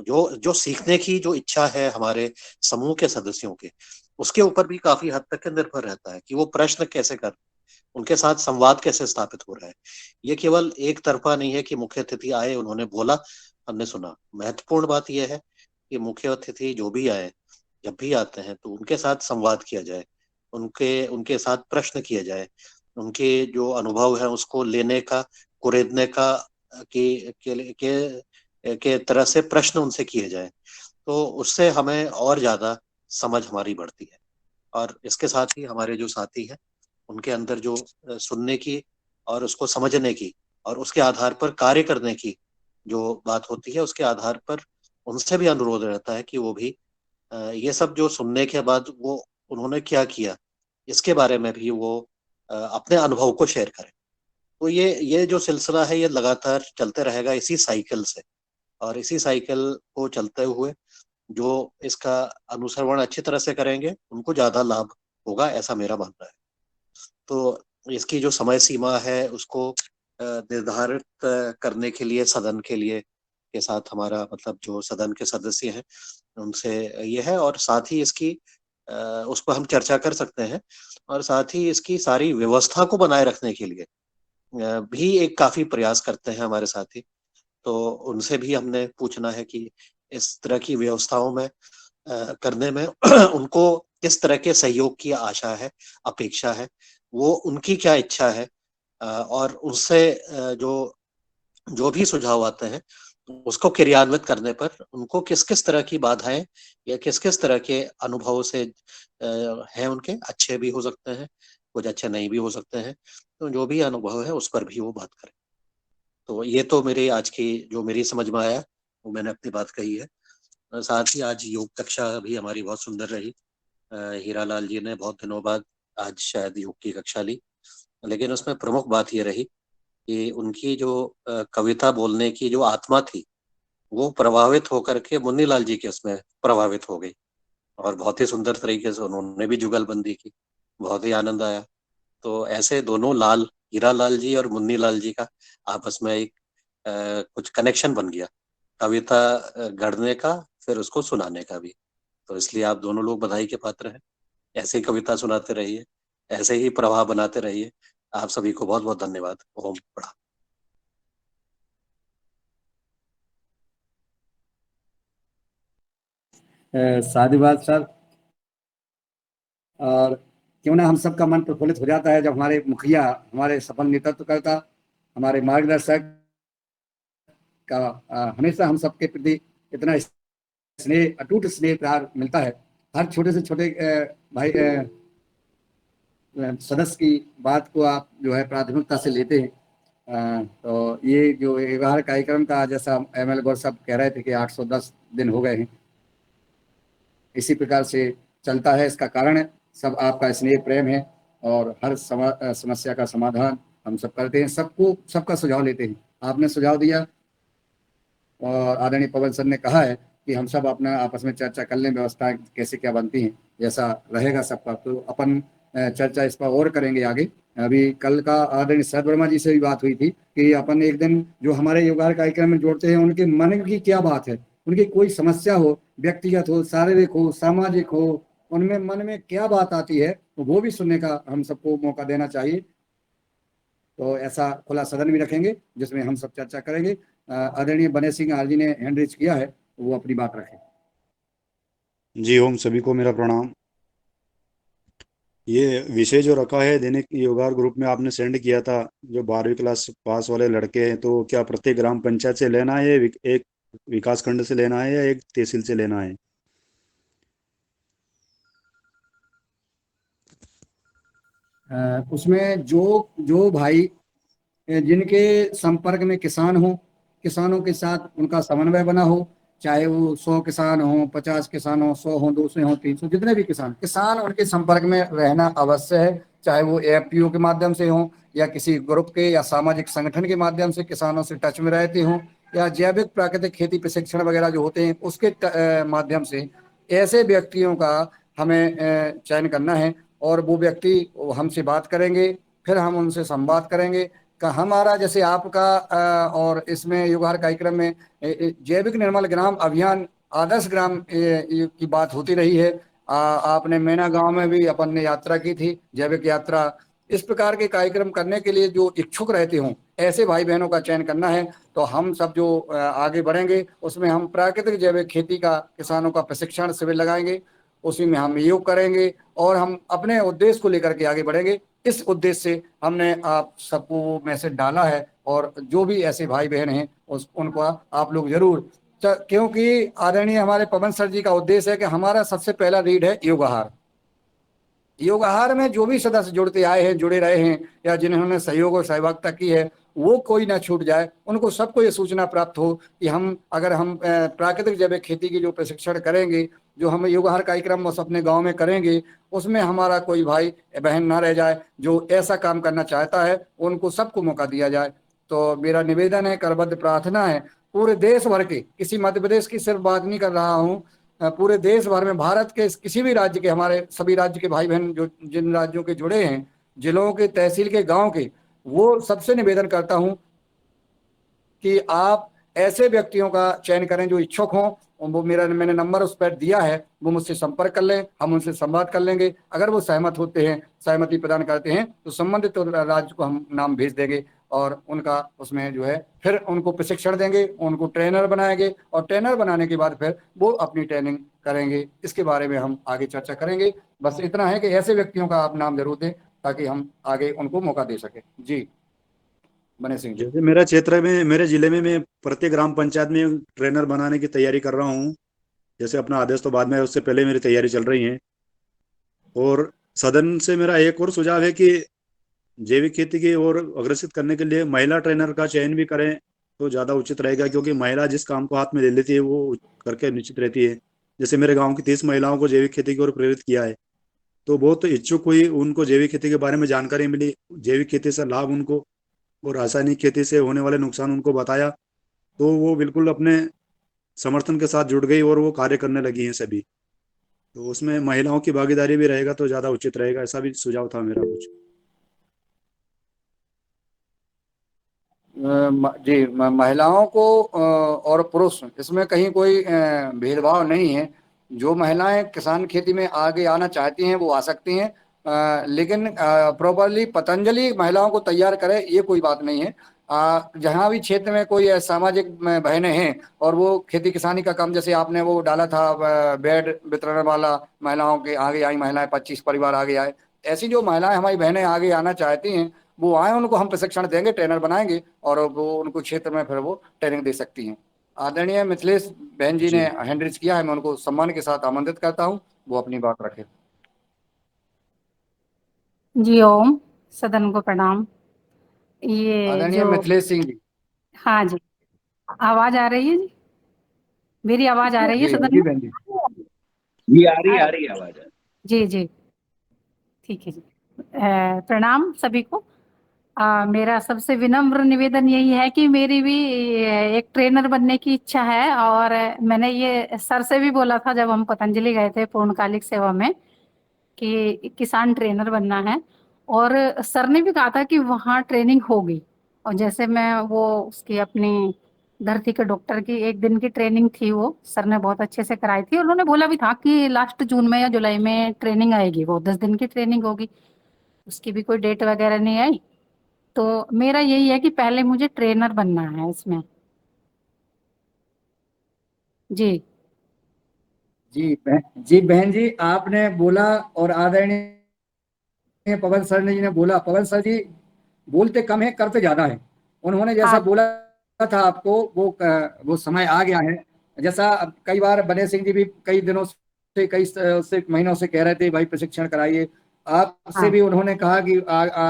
जो सीखने की जो इच्छा है हमारे समूह के सदस्यों के, उसके ऊपर भी काफी हद तक निर्भर रहता है कि वो प्रश्न कैसे कर, उनके साथ संवाद कैसे स्थापित हो रहा है। ये केवल एक तरफा नहीं है कि मुख्य अतिथि आए, उन्होंने बोला, हमने सुना। महत्वपूर्ण बात यह है कि मुख्य अतिथि जो भी आए जब भी आते हैं तो उनके साथ संवाद किया जाए, उनके साथ प्रश्न किया जाए, उनके जो अनुभव है उसको लेने का, कुरेदने का के तरह से प्रश्न उनसे किए जाए, तो उससे हमें और ज्यादा समझ हमारी बढ़ती है। और इसके साथ ही हमारे जो साथी हैं उनके अंदर जो सुनने की और उसको समझने की और उसके आधार पर कार्य करने की जो बात होती है, उसके आधार पर उनसे भी अनुरोध रहता है कि वो भी ये सब जो सुनने के बाद वो उन्होंने क्या किया, इसके बारे में भी वो अपने अनुभव को शेयर करें। तो ये जो सिलसिला है ये लगातार चलते रहेगा इसी साइकिल से, और इसी साइकिल को चलते हुए जो इसका अनुसरण अच्छी तरह से करेंगे उनको ज्यादा लाभ होगा, ऐसा मेरा मानना है। तो इसकी जो समय सीमा है उसको निर्धारित करने के लिए सदन के साथ हमारा मतलब जो सदन के सदस्य हैं उनसे ये है, और साथ ही इसकी उस पर हम चर्चा कर सकते हैं, और साथ ही इसकी सारी व्यवस्था को बनाए रखने के लिए भी एक काफी प्रयास करते हैं हमारे साथी। तो उनसे भी हमने पूछना है कि इस तरह की व्यवस्थाओं में करने में उनको किस तरह के सहयोग की आशा है, अपेक्षा है, वो उनकी क्या इच्छा है, और उससे जो जो भी सुझाव आते हैं उसको क्रियान्वित करने पर उनको किस किस तरह की बाधाएं या किस किस तरह के अनुभव से हैं, उनके अच्छे भी हो सकते हैं, कुछ अच्छे नहीं भी हो सकते हैं, तो जो भी अनुभव है उस पर भी वो बात करें। तो ये तो मेरी आज की जो मेरी समझ में आया वो मैंने अपनी बात कही है। साथ ही आज योग कक्षा भी हमारी बहुत सुंदर रही। हीरा लाल जी ने बहुत दिनों बाद आज शायद योग की कक्षा ली, लेकिन उसमें प्रमुख बात ये रही कि उनकी जो कविता बोलने की जो आत्मा थी वो प्रभावित होकर के मुन्नी लाल जी के उसमें प्रभावित हो गई, और बहुत ही सुंदर तरीके से उन्होंने भी जुगलबंदी की, बहुत ही आनंद आया। तो ऐसे दोनों लाल, हीरा लाल जी और मुन्नी लाल जी का आपस में एक कुछ कनेक्शन बन गया, कविता गढ़ने का फिर उसको सुनाने का भी। तो इसलिए आप दोनों लोग बधाई के पात्र हैं। ऐसे ही कविता सुनाते रहिए, ऐसे ही प्रभाव बनाते रहिए। आप सभी को बहुत बहुत धन्यवाद। ओम प्रणाम। साधुवाद सर। और क्यों ना हम सबका मन प्रफुल्लित हो जाता है जब हमारे मुखिया, हमारे सफल नेतृत्वकर्ता, हमारे मार्गदर्शक का हमेशा हम सबके प्रति इतना स्नेह, अटूट स्नेह प्यार मिलता है। हर छोटे से छोटे भाई सदस्य की बात को आप जो है प्राथमिकता से लेते हैं। तो ये जो व्यवहार कार्यक्रम का जैसा ML गौर साहब कह रहे थे कि 810 दिन हो गए हैं, इसी प्रकार से चलता है। इसका कारण सब आपका स्नेह प्रेम है, और हर समस्या का समाधान हम सब करते हैं, सबका सुझाव लेते हैं। आपने सुझाव दिया और आदरणीय पवन सर ने कहा है कि हम सब अपना आपस में चर्चा कर लें, व्यवस्था कैसे क्या बनती हैं, जैसा रहेगा सबका, तो अपन चर्चा इस पर और करेंगे आगे। अभी कल का आदरणीय सर वर्मा जी से भी बात हुई थी कि अपन एक दिन जो हमारे योगा कार्यक्रम में जोड़ते हैं उनके मन की क्या बात है, उनकी कोई समस्या हो, व्यक्तिगत हो, शारीरिक हो, सामाजिक हो, उनमें मन में क्या बात आती है, तो वो भी सुनने का हम सबको मौका देना चाहिए। तो ऐसा खुला सदन भी रखेंगे जिसमें हम सब चर्चा करेंगे। आदरणीय बने सिंह आर जी ने हैंड रेज किया है, वो अपनी बात रखें। जी ओम, सभी को मेरा प्रणाम। ये विषय जो रखा है दैनिक योगा ग्रुप में आपने सेंड किया था, जो 12वीं क्लास पास वाले लड़के हैं, तो क्या प्रत्येक ग्राम पंचायत से लेना है, एक विकास खंड से लेना है, या एक तहसील से लेना है? उसमें जो जो भाई जिनके संपर्क में किसान हो, किसानों के साथ उनका समन्वय बना हो, चाहे वो 100 किसान हो, 50 किसान हो, 100 हो, 200 हो, 300, जितने भी किसान उनके संपर्क में रहना अवश्य है। चाहे वो AFPO के माध्यम से हो, या किसी ग्रुप के या सामाजिक संगठन के माध्यम से किसानों से टच में रहते हो, या जैविक प्राकृतिक खेती प्रशिक्षण वगैरह जो होते हैं उसके माध्यम से, ऐसे व्यक्तियों का हमें चयन करना है। और वो व्यक्ति हमसे बात करेंगे, फिर हम उनसे संवाद करेंगे का हमारा, जैसे आपका और इसमें युगार कार्यक्रम में जैविक निर्मल ग्राम अभियान, आदर्श ग्राम की बात होती रही है। आपने मैना गांव में भी अपन ने यात्रा की थी, जैविक यात्रा। इस प्रकार के कार्यक्रम करने के लिए जो इच्छुक रहते हों, ऐसे भाई बहनों का चयन करना है। तो हम सब जो आगे बढ़ेंगे उसमें हम प्राकृतिक जैविक खेती का किसानों का प्रशिक्षण शिविर लगाएंगे, उसी में हम योग करेंगे और हम अपने उद्देश्य को लेकर के आगे बढ़ेंगे। इस उद्देश्य से हमने आप सबको मैसेज डाला है और जो भी ऐसे भाई बहन हैं उनको आप लोग जरूर, क्योंकि आदरणीय हमारे पवन सर जी का उद्देश्य है कि हमारा सबसे पहला रीड है योग आहार। योग आहार में जो भी सदस्य जुड़ते आए हैं, जुड़े रहे हैं या जिन्होंने सहयोग और सहभागिता की है, वो कोई ना छूट जाए। उनको सबको ये सूचना प्राप्त हो कि अगर हम प्राकृतिक जैविक खेती की जो प्रशिक्षण करेंगे, जो हम योग आहार कार्यक्रम उस अपने गांव में करेंगे, उसमें हमारा कोई भाई बहन ना रह जाए जो ऐसा काम करना चाहता है, उनको सबको मौका दिया जाए। तो मेरा निवेदन है, करबद्ध प्रार्थना है पूरे देश भर के, किसी मध्य प्रदेश की सिर्फ बात नहीं कर रहा हूँ, पूरे देश भर में भारत के किसी भी राज्य के, हमारे सभी राज्य के भाई बहन जो जिन राज्यों के जुड़े हैं, जिलों के, तहसील के, गांव के, वो सबसे निवेदन करता हूं कि आप ऐसे व्यक्तियों का चयन करें जो इच्छुक हों। वो मैंने नंबर उस पर दिया है, वो मुझसे संपर्क कर लें, हम उनसे संवाद कर लेंगे। अगर वो सहमत होते हैं, सहमति प्रदान करते हैं, तो संबंधित राज्य को हम नाम भेज देंगे और उनका उसमें जो है फिर उनको प्रशिक्षण देंगे, उनको ट्रेनर बनाएंगे और ट्रेनर बनाने के बाद फिर वो अपनी ट्रेनिंग करेंगे। इसके बारे में हम आगे चर्चा करेंगे। बस इतना है कि ऐसे व्यक्तियों का आप नाम जरूर दें ताकि हम आगे उनको मौका दे सकें। जी बने सिंह जी। जैसे मेरा क्षेत्र में, मेरे जिले में, मैं प्रत्येक ग्राम पंचायत में ट्रेनर बनाने की तैयारी कर रहा हूँ। जैसे अपना आदेश तो बाद में, उससे पहले मेरी तैयारी चल रही है। और सदन से मेरा एक और सुझाव है कि जैविक खेती की ओर अग्रसित करने के लिए महिला ट्रेनर का चयन भी करें तो ज्यादा उचित रहेगा, क्योंकि महिला जिस काम को हाथ में ले लेती है वो करके निश्चित रहती है। जैसे मेरे गांव की 30 महिलाओं को जैविक खेती की ओर प्रेरित किया है, तो बहुत इच्छुक हुई, उनको जैविक खेती के बारे में जानकारी मिली, जैविक खेती से लाभ उनको और रासायनिक खेती से होने वाले नुकसान उनको बताया, तो वो बिल्कुल अपने समर्थन के साथ जुड़ गई और वो कार्य करने लगी हैं सभी। तो उसमें महिलाओं की भागीदारी भी रहेगा तो ज्यादा उचित रहेगा, ऐसा भी सुझाव था मेरा कुछ। जी महिलाओं को और पुरुष, इसमें कहीं कोई भेदभाव नहीं है। जो महिलाएं किसान खेती में आगे आना चाहती हैं वो आ सकती हैं, लेकिन प्रॉपरली पतंजलि महिलाओं को तैयार करे ये कोई बात नहीं है। जहाँ भी क्षेत्र में कोई सामाजिक बहनें हैं और वो खेती किसानी का काम, जैसे आपने वो डाला था बेड वितरण वाला, महिलाओं के आगे आई महिलाएं, 25 परिवार आगे आए, ऐसी जो महिलाएं हमारी बहनें आगे आना चाहती हैं वो आए, उनको हम प्रशिक्षण देंगे, ट्रेनर बनाएंगे और वो उनको क्षेत्र में फिर वो ट्रेनिंग दे सकती हैं। आदरणीय मिथिलेश बहन जी ने जी हैंड रेज किया है, मैं उनको सम्मान के साथ आमंत्रित करता हूँ, वो अपनी बात रखें। जी ओम, सदन को प्रणाम। ये आदरणीय जो, मिथिलेश सिंह जी। हाँ जी, आवाज आ रही है जी? मेरी आवाज आ रही है जी सदन जी में? बहन जी। ये आ आ, रही है आवाज। जी जी, ठीक है जी। प्रणाम सभी को। मेरा सबसे विनम्र निवेदन यही है कि मेरी भी एक ट्रेनर बनने की इच्छा है, और मैंने ये सर से भी बोला था जब हम पतंजलि गए थे पूर्णकालिक सेवा में कि किसान ट्रेनर बनना है, और सर ने भी कहा था कि वहाँ ट्रेनिंग होगी। और जैसे मैं वो उसकी अपनी धरती के डॉक्टर की एक दिन की ट्रेनिंग थी, वो सर ने बहुत अच्छे से कराई थी। उन्होंने बोला भी था कि लास्ट जून में या जुलाई में ट्रेनिंग आएगी, वो 10 दिन की ट्रेनिंग होगी। उसकी भी कोई डेट वगैरह नहीं आई। तो मेरा यही है कि पहले मुझे ट्रेनर बनना है इसमें। जी जी बहन जी, आपने बोला और आदरणीय पवन सर ने जी ने बोला, पवन सर जी बोलते कम है करते ज्यादा है। उन्होंने जैसा हाँ बोला था आपको वो समय आ गया है। जैसा कई बार बने सिंह जी भी कई दिनों से, कई से महीनों से कह रहे थे भाई प्रशिक्षण कराइए, आपसे हाँ भी उन्होंने कहा कि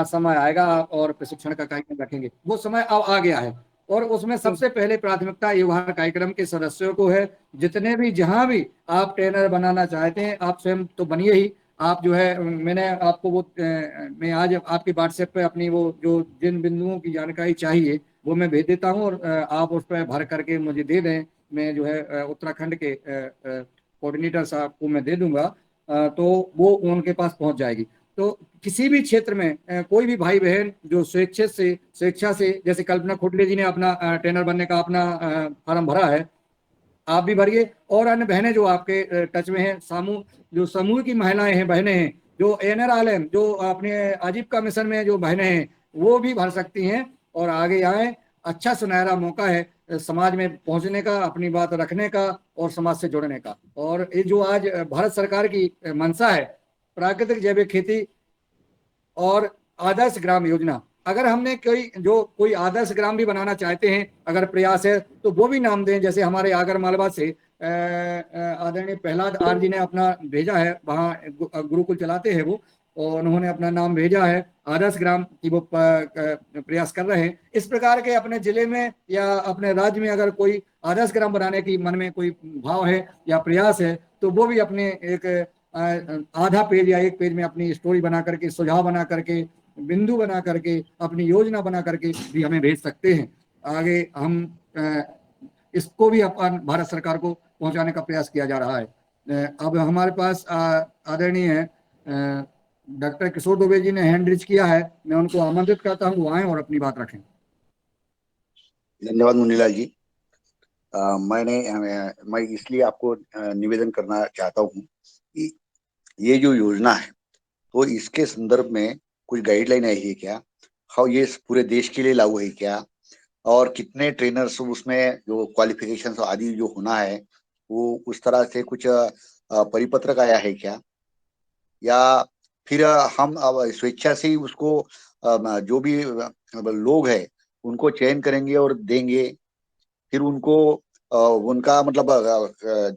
समय आएगा और प्रशिक्षण का कार्यक्रम रखेंगे। वो समय अब आ गया है और उसमें जी सबसे पहले प्राथमिकता युवा कार्यक्रम के सदस्यों को है। जितने भी जहां भी आप ट्रेनर बनाना चाहते हैं, आप स्वयं तो बनिए ही। आप जो है, मैंने आपको वो मैं आज आपके व्हाट्सएप पे अपनी वो जो जिन बिंदुओं की जानकारी चाहिए वो मैं भेज देता हूँ और आप उस पर भर करके मुझे दे दें। मैं जो है उत्तराखंड के कोऑर्डिनेटर साहब को मैं दे दूंगा, तो वो उनके पास पहुंच जाएगी। तो किसी भी क्षेत्र में कोई भी भाई बहन जो स्वेच्छा से जैसे कल्पना खुटले जी ने अपना ट्रेनर बनने का अपना फॉर्म भरा है, आप भी भरिए। और अन्य बहनें जो आपके टच में हैं, जो समूह की महिलाएं हैं, बहनें हैं, जो एनआरएलएम जो अपने आजीविका मिशन में जो बहनें हैं, वो भी भर सकती हैं और आगे आए। अच्छा सुनहरा मौका है। समाज में पहुंचने का, अपनी बात रखने का और समाज से जुड़ने का। और ये जो आज भारत सरकार की मंशा है, प्राकृतिक जैविक खेती और आदर्श ग्राम योजना, अगर हमने कोई आदर्श ग्राम भी बनाना चाहते हैं, अगर प्रयास है तो वो भी नाम दें। जैसे हमारे आगर मालवा से आदरणीय प्रहलाद आर जी ने अपना भेजा है, वहाँ गुरुकुल चलाते हैं वो, और उन्होंने अपना नाम भेजा है आदर्श ग्राम की, वो प्रयास कर रहे हैं। इस प्रकार के अपने जिले में या अपने राज्य में अगर कोई आदर्श ग्राम बनाने की मन में कोई भाव है या प्रयास है, तो वो भी अपने एक आधा पेज या एक पेज में अपनी स्टोरी बना करके, सुझाव बना करके, बिंदु बना करके, अपनी योजना बना करके भी हमें भेज सकते हैं। आगे हम इसको भी अपन भारत सरकार को पहुंचाने का प्रयास किया जा रहा है। अब हमारे पास आदरणीय डॉक्टर किशोर दुबे जी ने हैंड रेज किया है, मैं उनको आमंत्रित करता हूँ वो आए और अपनी बात रखें। धन्यवाद मुनीलाल जी। मैं इसलिए आपको निवेदन करना चाहता हूँ कि ये जो योजना है तो इसके संदर्भ में कुछ गाइडलाइन आई है क्या, हाँ ये पूरे देश के लिए लागू है क्या, और कितने ट्रेनर्स उसमें जो क्वालिफिकेशन आदि जो होना है वो उस तरह से कुछ परिपत्रक आया है क्या, या फिर हम अब स्वेच्छा से ही उसको जो भी लोग हैं उनको चयन करेंगे और देंगे, फिर उनको उनका मतलब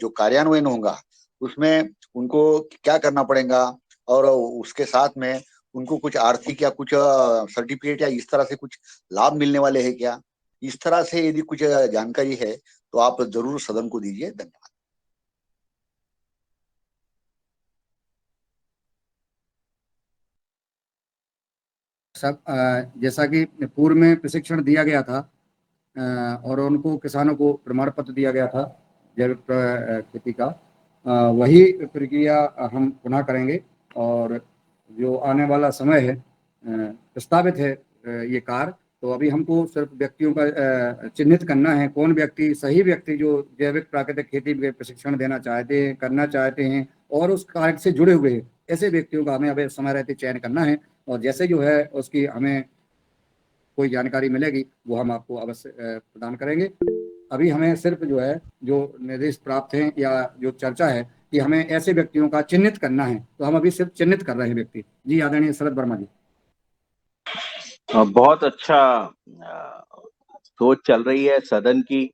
जो कार्यान्वयन होगा उसमें उनको क्या करना पड़ेगा, और उसके साथ में उनको कुछ आर्थिक या कुछ सर्टिफिकेट या इस तरह से कुछ लाभ मिलने वाले हैं क्या, इस तरह से यदि कुछ जानकारी है तो आप जरूर सदन को दीजिए। धन्यवाद। सब जैसा कि पूर्व में प्रशिक्षण दिया गया था और उनको किसानों को प्रमाण पत्र दिया गया था जैविक खेती का, वही प्रक्रिया हम पुनः करेंगे। और जो आने वाला समय है प्रस्तावित है ये कार्य, तो अभी हमको सिर्फ व्यक्तियों का चिन्हित करना है, कौन व्यक्ति, सही व्यक्ति जो जैविक प्राकृतिक खेती में प्रशिक्षण देना चाहते हैं, करना चाहते हैं और उस कार्य से जुड़े हुए हैं, ऐसे व्यक्तियों का हमें अभी समय रहते चयन करना है। और जैसे जो है उसकी हमें कोई जानकारी मिलेगी वो हम आपको अवश्य प्रदान करेंगे। अभी हमें सिर्फ जो है जो निर्देश प्राप्त हैं या जो चर्चा है कि हमें ऐसे व्यक्तियों का चिन्हित करना है, तो हम अभी सिर्फ चिन्हित कर रहे हैं व्यक्ति। जी आदरणीय शरद वर्मा जी। बहुत अच्छा सोच चल रही है सदन की,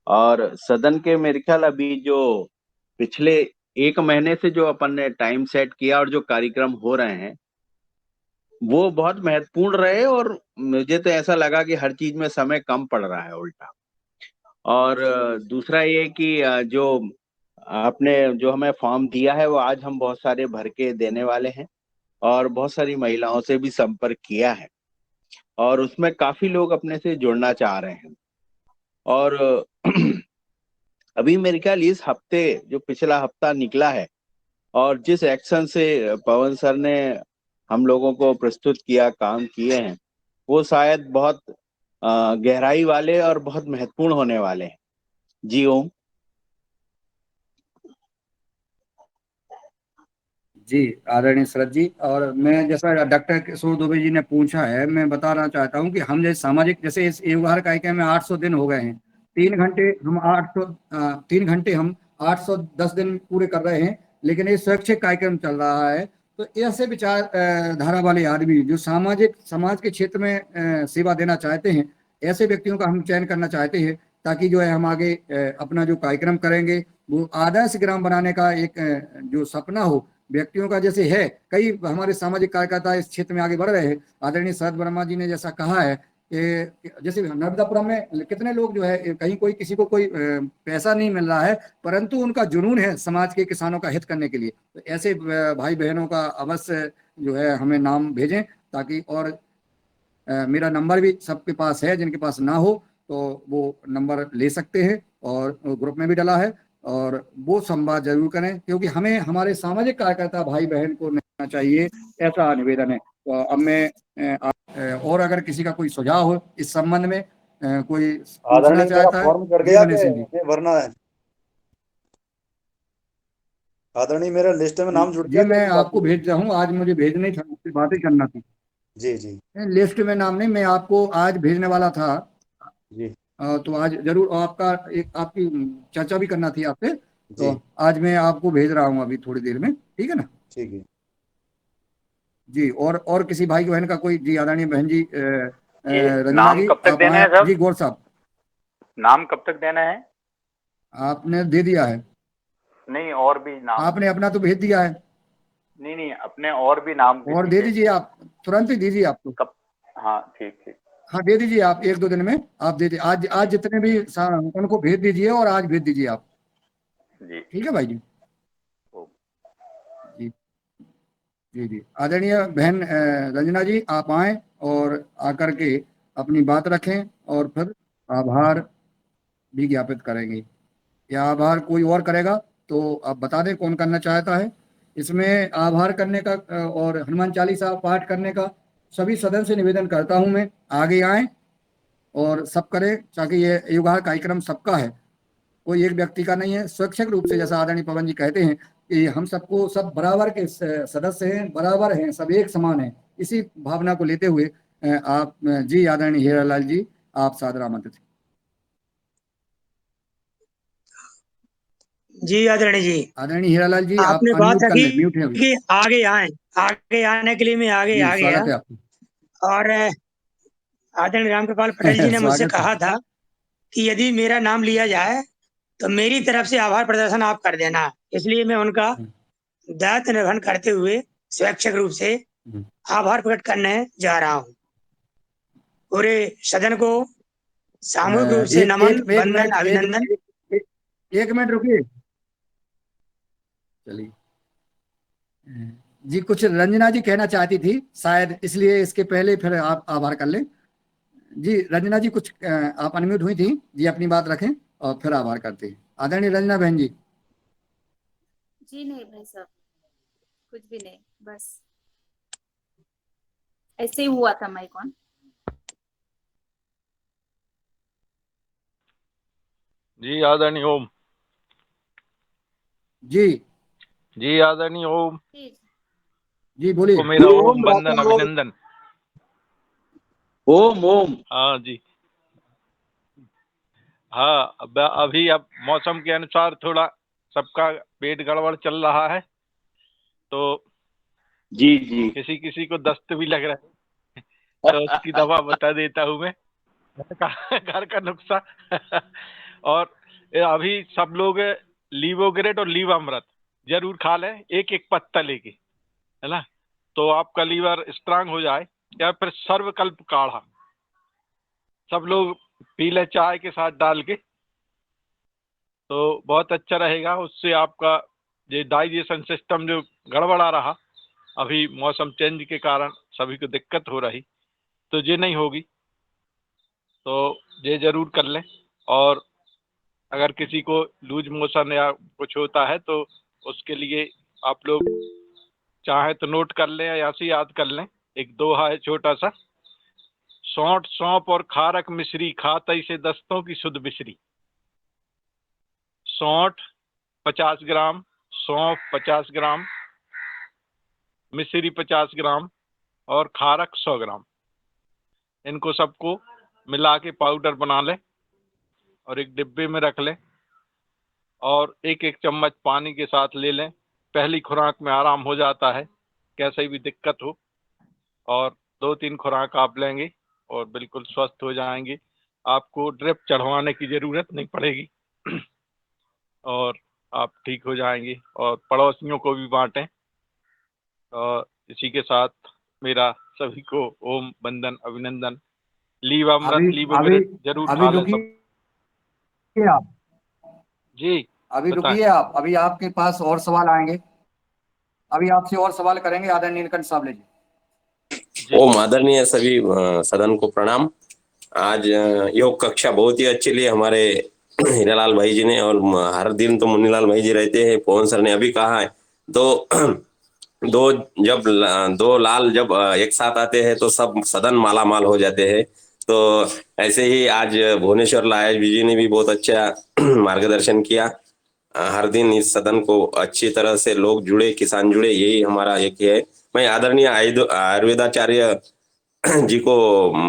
और सदन के मेरे ख्याल अभी जो पिछले 1 महीने से जो अपन ने टाइम सेट किया और जो कार्यक्रम हो रहे हैं वो बहुत महत्वपूर्ण रहे, और मुझे तो ऐसा लगा कि हर चीज में समय कम पड़ रहा है उल्टा। और दूसरा ये कि जो आपने जो हमें फॉर्म दिया है वो आज हम बहुत सारे भर के देने वाले हैं, और बहुत सारी महिलाओं से भी संपर्क किया है और उसमें काफी लोग अपने से जुड़ना चाह रहे हैं। और अभी मेरे ख्याल इस हफ्ते जो पिछला हफ्ता निकला है और जिस एक्शन से पवन सर ने हम लोगों को प्रस्तुत किया, काम किए हैं, वो शायद बहुत गहराई वाले और बहुत महत्वपूर्ण होने वाले हैं। जी ओम। जी आदरणीय शरद जी, और मैं जैसा डॉक्टर किशोर दुबे जी ने पूछा है, मैं बताना चाहता हूं कि हम जैसे सामाजिक, जैसे इस युवहार कार्यक्रम में 800 दिन हो गए हैं, 3 घंटे हम 810 दिन पूरे कर रहे हैं, लेकिन ये स्वैच्छिक कार्यक्रम चल रहा है। तो ऐसे विचार धारा वाले आदमी जो समाज के क्षेत्र में सेवा देना चाहते हैं, ऐसे व्यक्तियों का हम चयन करना चाहते हैं, ताकि जो है हम आगे अपना जो कार्यक्रम करेंगे वो आदर्श ग्राम बनाने का एक जो सपना हो व्यक्तियों का, जैसे है कई हमारे सामाजिक कार्यकर्ता इस क्षेत्र में आगे बढ़ रहे हैं। आदरणीय शरद वर्मा जी ने जैसा कहा है कि जैसे नर्मदापुरम में कितने लोग जो है, कहीं कोई किसी को कोई पैसा नहीं मिल रहा है, परंतु उनका जुनून है समाज के किसानों का हित करने के लिए। तो ऐसे भाई बहनों का अवश्य जो है हमें नाम भेजें, ताकि और मेरा नंबर भी सबके पास है, जिनके पास ना हो तो वो नंबर ले सकते हैं और ग्रुप में भी डाला है, और वो संवाद जरूर करें, क्योंकि हमें हमारे सामाजिक कार्यकर्ता भाई बहन को नहीं चाहिए, ऐसा निवेदन है। तो अब मैं और अगर किसी का कोई सुझाव हो इस संबंध में, कोई पूछना चाहता है, फॉर्म कर जी गया गणेश सिंह जी। भरना है आदरणीय, मेरा लिस्ट में नाम जुड़ जी गया। मैं आपको भेज रहा हूँ, आज मुझे भेजना ही था, उससे बातें करना थी। जी जी लिस्ट में नाम नहीं, मैं आपको आज भेजने वाला था। जी तो आज जरूर आपका एक आपकी चर्चा भी करना थी आपसे, तो जी आज मैं आपको भेज रहा हूँ अभी थोड़ी देर में, ठीक है ना। ठीक है। जी, और किसी भाई बहन का कोई, जी आदरणीय बहन जी ये रंजना नाम जी कब तक आप देना आए। है जी सब? गौर साहब, नाम कब तक देना है? आपने दे दिया है, नहीं, और भी नाम। आपने अपना तो भेज दिया है, नहीं नहीं, अपने और भी नाम भेज और दे दीजिए। दीजिए आप, तुरंत ही दीजिए आप तो। कब? हाँ, ठीक ठीक। हाँ दे दीजिए आप, 1-2 दिन में आप दे दीजिए, आज जितने भी उनको भेज दीजिए और आज भेज दीजिए आप, जी। ठीक है भाई जी। ओ, जी जी जी, आदरणीय बहन रंजना जी आप आए और आकर के अपनी बात रखें और फिर आभार भी ज्ञापित करेंगे, या आभार कोई और करेगा तो आप बता दें कौन करना चाहता है। इसमें आभार करने का और हनुमान चालीसा पाठ करने का सभी सदन से निवेदन करता हूं मैं, आगे आए और सब करें, ताकि ये युगार कार्यक्रम सबका है, कोई एक व्यक्ति का नहीं है। स्वैच्छिक रूप से, जैसा आदरणीय पवन जी कहते हैं कि हम सबको सब बराबर के सदस्य हैं, बराबर हैं, सब एक समान हैं, इसी भावना को लेते हुए आप जी आदरणीय हीरालाल जी आप सादर आमंत्रित हैं। जी आदरणीय जी, आदरणीय हीरालाल जी आप आपने बात अनम्यूट कर रखी लें, म्यूट है अभी। कि आगे आने के लिए मैं आगे जी आ गया। स्वागत है आपका। और आदरणीय रामकृपाल पटेल जी ने मुझसे स्वागत है। कहा था कि यदि मेरा नाम लिया जाए तो मेरी तरफ से आभार प्रदर्शन आप कर देना, इसलिए मैं उनका दायित्व निर्वहन करते हुए स्वैच्छिक रूप से आभार प्रकट करने जा रहा हूँ। पूरे सदन को सामूहिक रूप से एक नमन, एक एक वंदन, मिनट अभिनंदन। एक मिनट रुकिए, चलिए। जी कुछ रंजना जी कहना चाहती थी शायद, इसलिए इसके पहले फिर आप आभार कर लें। जी रंजना जी कुछ आप अनम्यूट हुई थी जी, अपनी बात रखें और फिर आभार करते हैं। आदरणीय रंजना बहन जी। जी नहीं भाई साहब, कुछ भी नहीं, बस ऐसे ही हुआ था माइक ऑन। जी आदरणीय ओम। जी जी आदरणीय ओम जी जी बोलिए। को मेरा ओम ओम बंदन राधा ओम। अभिनंदन। ओम ओम। हाँ जी। हाँ, अभी अब मौसम के अनुसार थोड़ा सबका पेट गड़बड़ चल रहा है, तो जी जी। किसी किसी को दस्त भी लग रहा है, तो उसकी दवा बता देता हूँ मैं, घर का नुस्खा। और अभी सब लोग लीवोग्रेट और लीवामृत जरूर खा लें, एक एक पत्ता लेके, है ना, तो आपका लीवर स्ट्रांग हो जाए। या फिर सर्वकल्प काढ़ा सब लोग पी लें चाय के साथ डाल के, तो बहुत अच्छा रहेगा। उससे आपका ये डाइजेशन सिस्टम जो गड़बड़ा रहा अभी मौसम चेंज के कारण सभी को दिक्कत हो रही, तो ये नहीं होगी, तो ये जरूर कर लें। और अगर किसी को लूज मोशन या कुछ होता है तो उसके लिए आप लोग चाहे तो नोट कर लें या ऐसे याद कर लें, एक दोहा है छोटा सा, सौंठ सौंप और खारक मिश्री खातई से दस्तों की सुध बिसरी। सौंठ 50 ग्राम, सौंफ 50 ग्राम, मिश्री 50 ग्राम और खारक 100 ग्राम, इनको सबको मिला के पाउडर बना लें और एक डिब्बे में रख लें और एक एक चम्मच पानी के साथ ले लें। पहली खुराक में आराम हो जाता है, कैसे भी दिक्कत हो, और 2-3 खुराक आप लेंगे और बिल्कुल स्वस्थ हो जाएंगे। आपको ड्रिप चढ़वाने की ज़रूरत नहीं पड़ेगी और आप ठीक हो जाएंगे। और पड़ोसियों को भी बांटें। और इसी के साथ मेरा सभी को ओम वंदन अभिनंदन। लीवामृत अभी अभी लीवोग्रेट जरूर अभी खा लें सब। रुकिए आप, जी अभी बताएं। रुकिए आप, अभी आपके पास और सवाल आएंगे, अभी आपसे और सवाल करेंगे आदरणीय नीलकंठ साहब जी। ओम। आदरणीय सभी सदन को प्रणाम। आज योग कक्षा बहुत ही अच्छी ली हमारे हीरालाल भाई जी ने, और हर दिन तो मुन्नीलाल भाई जी रहते हैं, पवन सर ने अभी कहा है, तो दो लाल जब एक साथ आते हैं तो सब सदन माला माल हो जाते हैं। तो ऐसे ही आज भुवनेश्वर लाल जी ने भी बहुत अच्छा मार्गदर्शन किया। हर दिन इस सदन को अच्छी तरह से लोग जुड़े, किसान जुड़े, यही हमारा एक है। मैं आदरणीय आयुर्वेदाचार्य जी को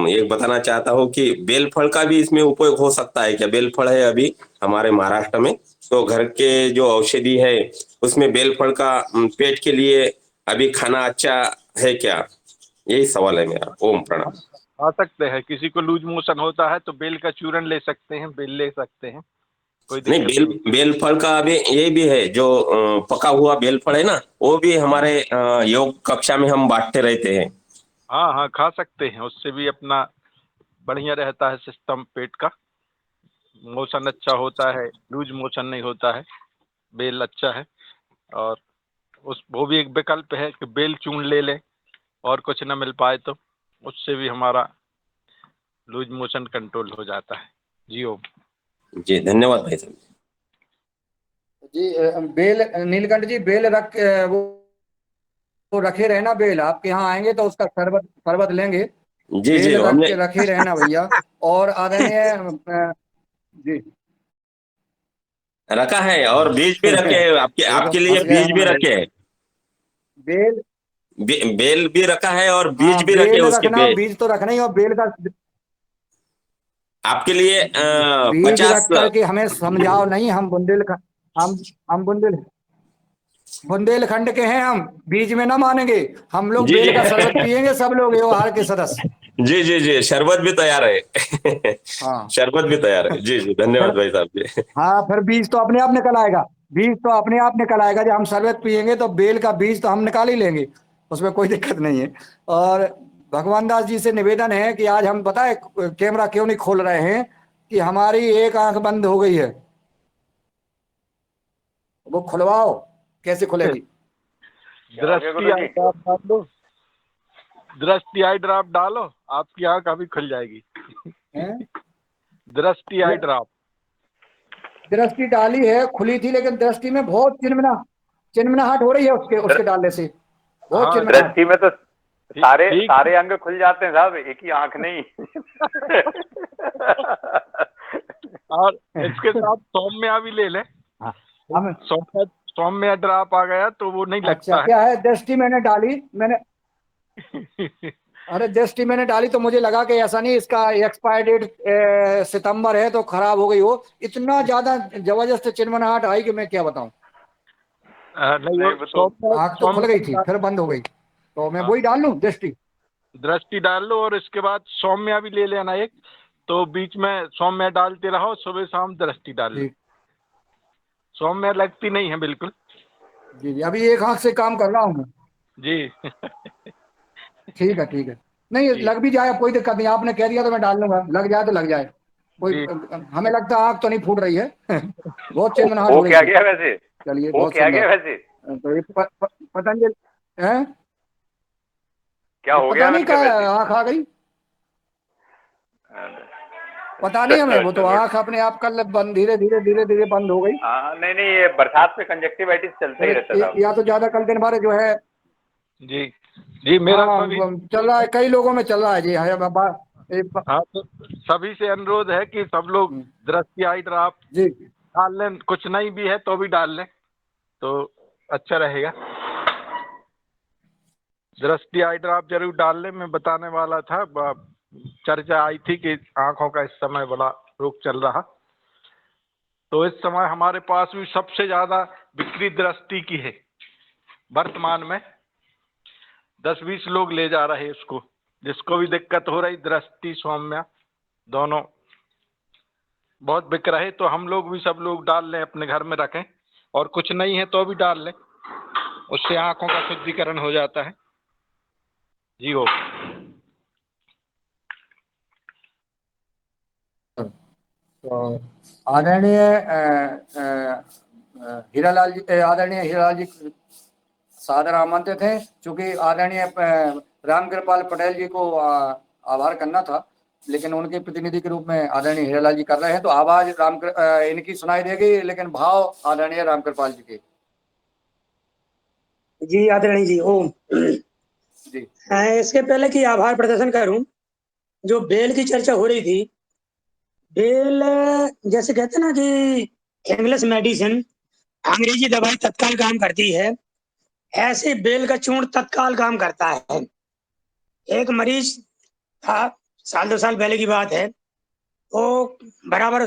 एक बताना चाहता हूँ कि बेल फल का भी इसमें उपयोग हो सकता है क्या? बेल फल है अभी हमारे महाराष्ट्र में, तो घर के जो औषधि है उसमें बेल फल का पेट के लिए अभी खाना अच्छा है क्या? यही सवाल है मेरा। ओम प्रणाम। खा सकते हैं, किसी को लूज मोशन होता है तो बेल का चूरन ले सकते हैं, बेल ले सकते हैं, कोई नहीं, दिक्कत बेल नहीं। बेल फल का अभी ये भी है जो पका हुआ बेल फल है ना, वो भी हमारे योग कक्षा में हम बांटते रहते हैं। हाँ हाँ, खा सकते हैं, उससे भी अपना बढ़िया रहता है सिस्टम पेट का, मोशन अच्छा होता है, लूज मोशन नहीं होता है, बेल अच्छा है। और वो भी एक विकल्प है कि बेल चूर्ण ले लें और कुछ ना मिल पाए तो उससे भी हमारा लूज मोशन कंट्रोल हो जाता है। जी ओम। जी धन्यवाद भाई साहब। जी बेल नीलकंठ जी, बेल रख वो रखे रहना, बेल आपके यहाँ आएंगे तो उसका शरबत शरबत लेंगे। जी जी बेल रख हमने के रखे रहना भैया। और आदरणीय जी रखा है और बीज भी रखे हैं, आपके ये तो आपके लिए फंस गए बीज हम भी भाई। रखे हैं। बेल, बेल भी रखा है और बीज हाँ भी रखे बेल हैं उसके रखना, बीज तो रखना ही, और बेल का आपके लिए बीज 50। रख करके हमें समझाओ नहीं, हम हम बुंदेलखंड के हैं, हम बीज में ना मानेंगे, हम लोग जी जी बेल का शरबत पियेंगे सब लोग व्यवहार के सदस्य। जी जी जी, शरबत भी तैयार है। हाँ शरबत भी तैयार है। जी जी फिर, धन्यवाद भाई साहब जी। हाँ फिर बीज तो अपने आप निकल आएगा, बीज तो अपने आप निकल आएगा। जब हम शरबत पियेंगे तो बेल का बीज तो हम निकाल ही लेंगे, उसमें कोई दिक्कत नहीं है। और भगवान दास जी से निवेदन है कि आज हम पता है कैमरा क्यों नहीं खोल रहे हैं, कि हमारी एक आंख बंद हो गई है, वो खुलवाओ, कैसे खुलेगी? दृष्टि आई ड्रॉप डाल दो, दृष्टि आई ड्रॉप डालो, आपकी आंख अभी खुल जाएगी। दृष्टि आई ड्रॉप दृष्टि डाली है, खुली थी, लेकिन दृष्टि में बहुत चिनमनाहट हो रही है उसके डालने से, बहुत हाँ, चिनमनाहट। दृष्टि में तो सारे ठीक। सारे अंग खुल जाते हैं साहब, एक ही आंख नहीं। और इसके साथ सौम्या भी ले लें। हम सौम्या ड्रॉप आ गया तो वो नहीं अच्छा लगता क्या है, दृष्टि मैंने डाली, है। अरे दृष्टि मैंने डाली तो मुझे लगा कि ऐसा नहीं, इसका एक्सपायर डेट सितंबर है तो खराब हो गई हो। इतना ज्यादा जबरदस्त चिनमनाहट आई कि मैं क्या बताऊं। नहीं, वो आंख तो खुल गई थी फिर बंद हो गई, तो मैं वही डाल लूं दृष्टि। दृष्टि डाल लो और इसके बाद सौम्या भी ले लेना एक, तो बीच में सौम्या डालते रहो, सुबह शाम दृष्टि डाल लो। सौम्या लगती नहीं है बिल्कुल। जी जी, अभी एक आंख से काम कर रहा हूँ मैं। जी। ठीक है ठीक है, नहीं लग भी जाए कोई दिक्कत नहीं, आपने कह दिया तो मैं डाल लूंगा, लग जाए तो लग जाए, कोई हमें लगता है आंख तो नहीं फूट रही है। बहुत चिनमनाहट हो वो रही क्या थी। गया वैसे? चलिए वो बहुत क्या गया सुंदर। वैसे? तो ये पतंजलि है, क्या हो पता गया नहीं मैंने कहा क्या वैसे? आंख आ गई, पता नहीं हमें, वो तो आंख अपने आप कल बंद, धीरे धीरे धीरे धीरे बंद हो गई। हाँ नहीं नहीं, ये बरसात में कंजक्टिवाइटिस चलता ही रहता था। या तो ज्यादा कल दिन भर जो है। जी जी, मेरा हाँ सभी चल रहा है, कई लोगों में चल रहा है जी। है बाबा हाँ, तो सभी से अनुरोध है कि सब लोग दृष्टि आई ड्रॉप जी डाल लें, कुछ नहीं भी है तो भी डाल लें तो अच्छा रहेगा। दृष्टि आई ड्रॉप जरूर डाल लें। मैं बताने वाला था, चर्चा आई थी कि आंखों का इस समय बड़ा रोग चल रहा, तो इस समय हमारे पास भी सबसे ज्यादा बिक्री दृष्टि की है। वर्तमान में 10-20 लोग ले जा रहे हैं इसको, जिसको भी दिक्कत हो रही, दृष्टि सौम्या दोनों बहुत बिक रहे, तो हम लोग भी सब लोग डाल लें, अपने घर में रखें, और कुछ नहीं है तो भी डाल लें, उससे आंखों का शुद्धिकरण हो जाता है। जी हो। तो आदरणीय हीरालाल जी, आदरणीय हीरालाल जी सादर आमंत्रित हैं। चूंकि आदरणीय रामकृपाल पटेल जी को आभार करना था, लेकिन उनके प्रतिनिधि के रूप में आदरणीय हीरालाल जी कर रहे हैं, तो आवाज इनकी सुनाई देगी, लेकिन भाव आदरणीय रामकृपाल जी के। जी आदरणीय जी ओम। जी इसके पहले कि आभार प्रदर्शन करूं, जो बेल की चर्चा हो रही थी, बेल जैसे कहते हैं ना कि इंग्लिश मेडिसिन, अंग्रेजी दवाई तत्काल काम करती है, ऐसे बेल का चूर्ण तत्काल काम करता है। एक मरीज था, साल 2 साल पहले की बात है, वो बराबर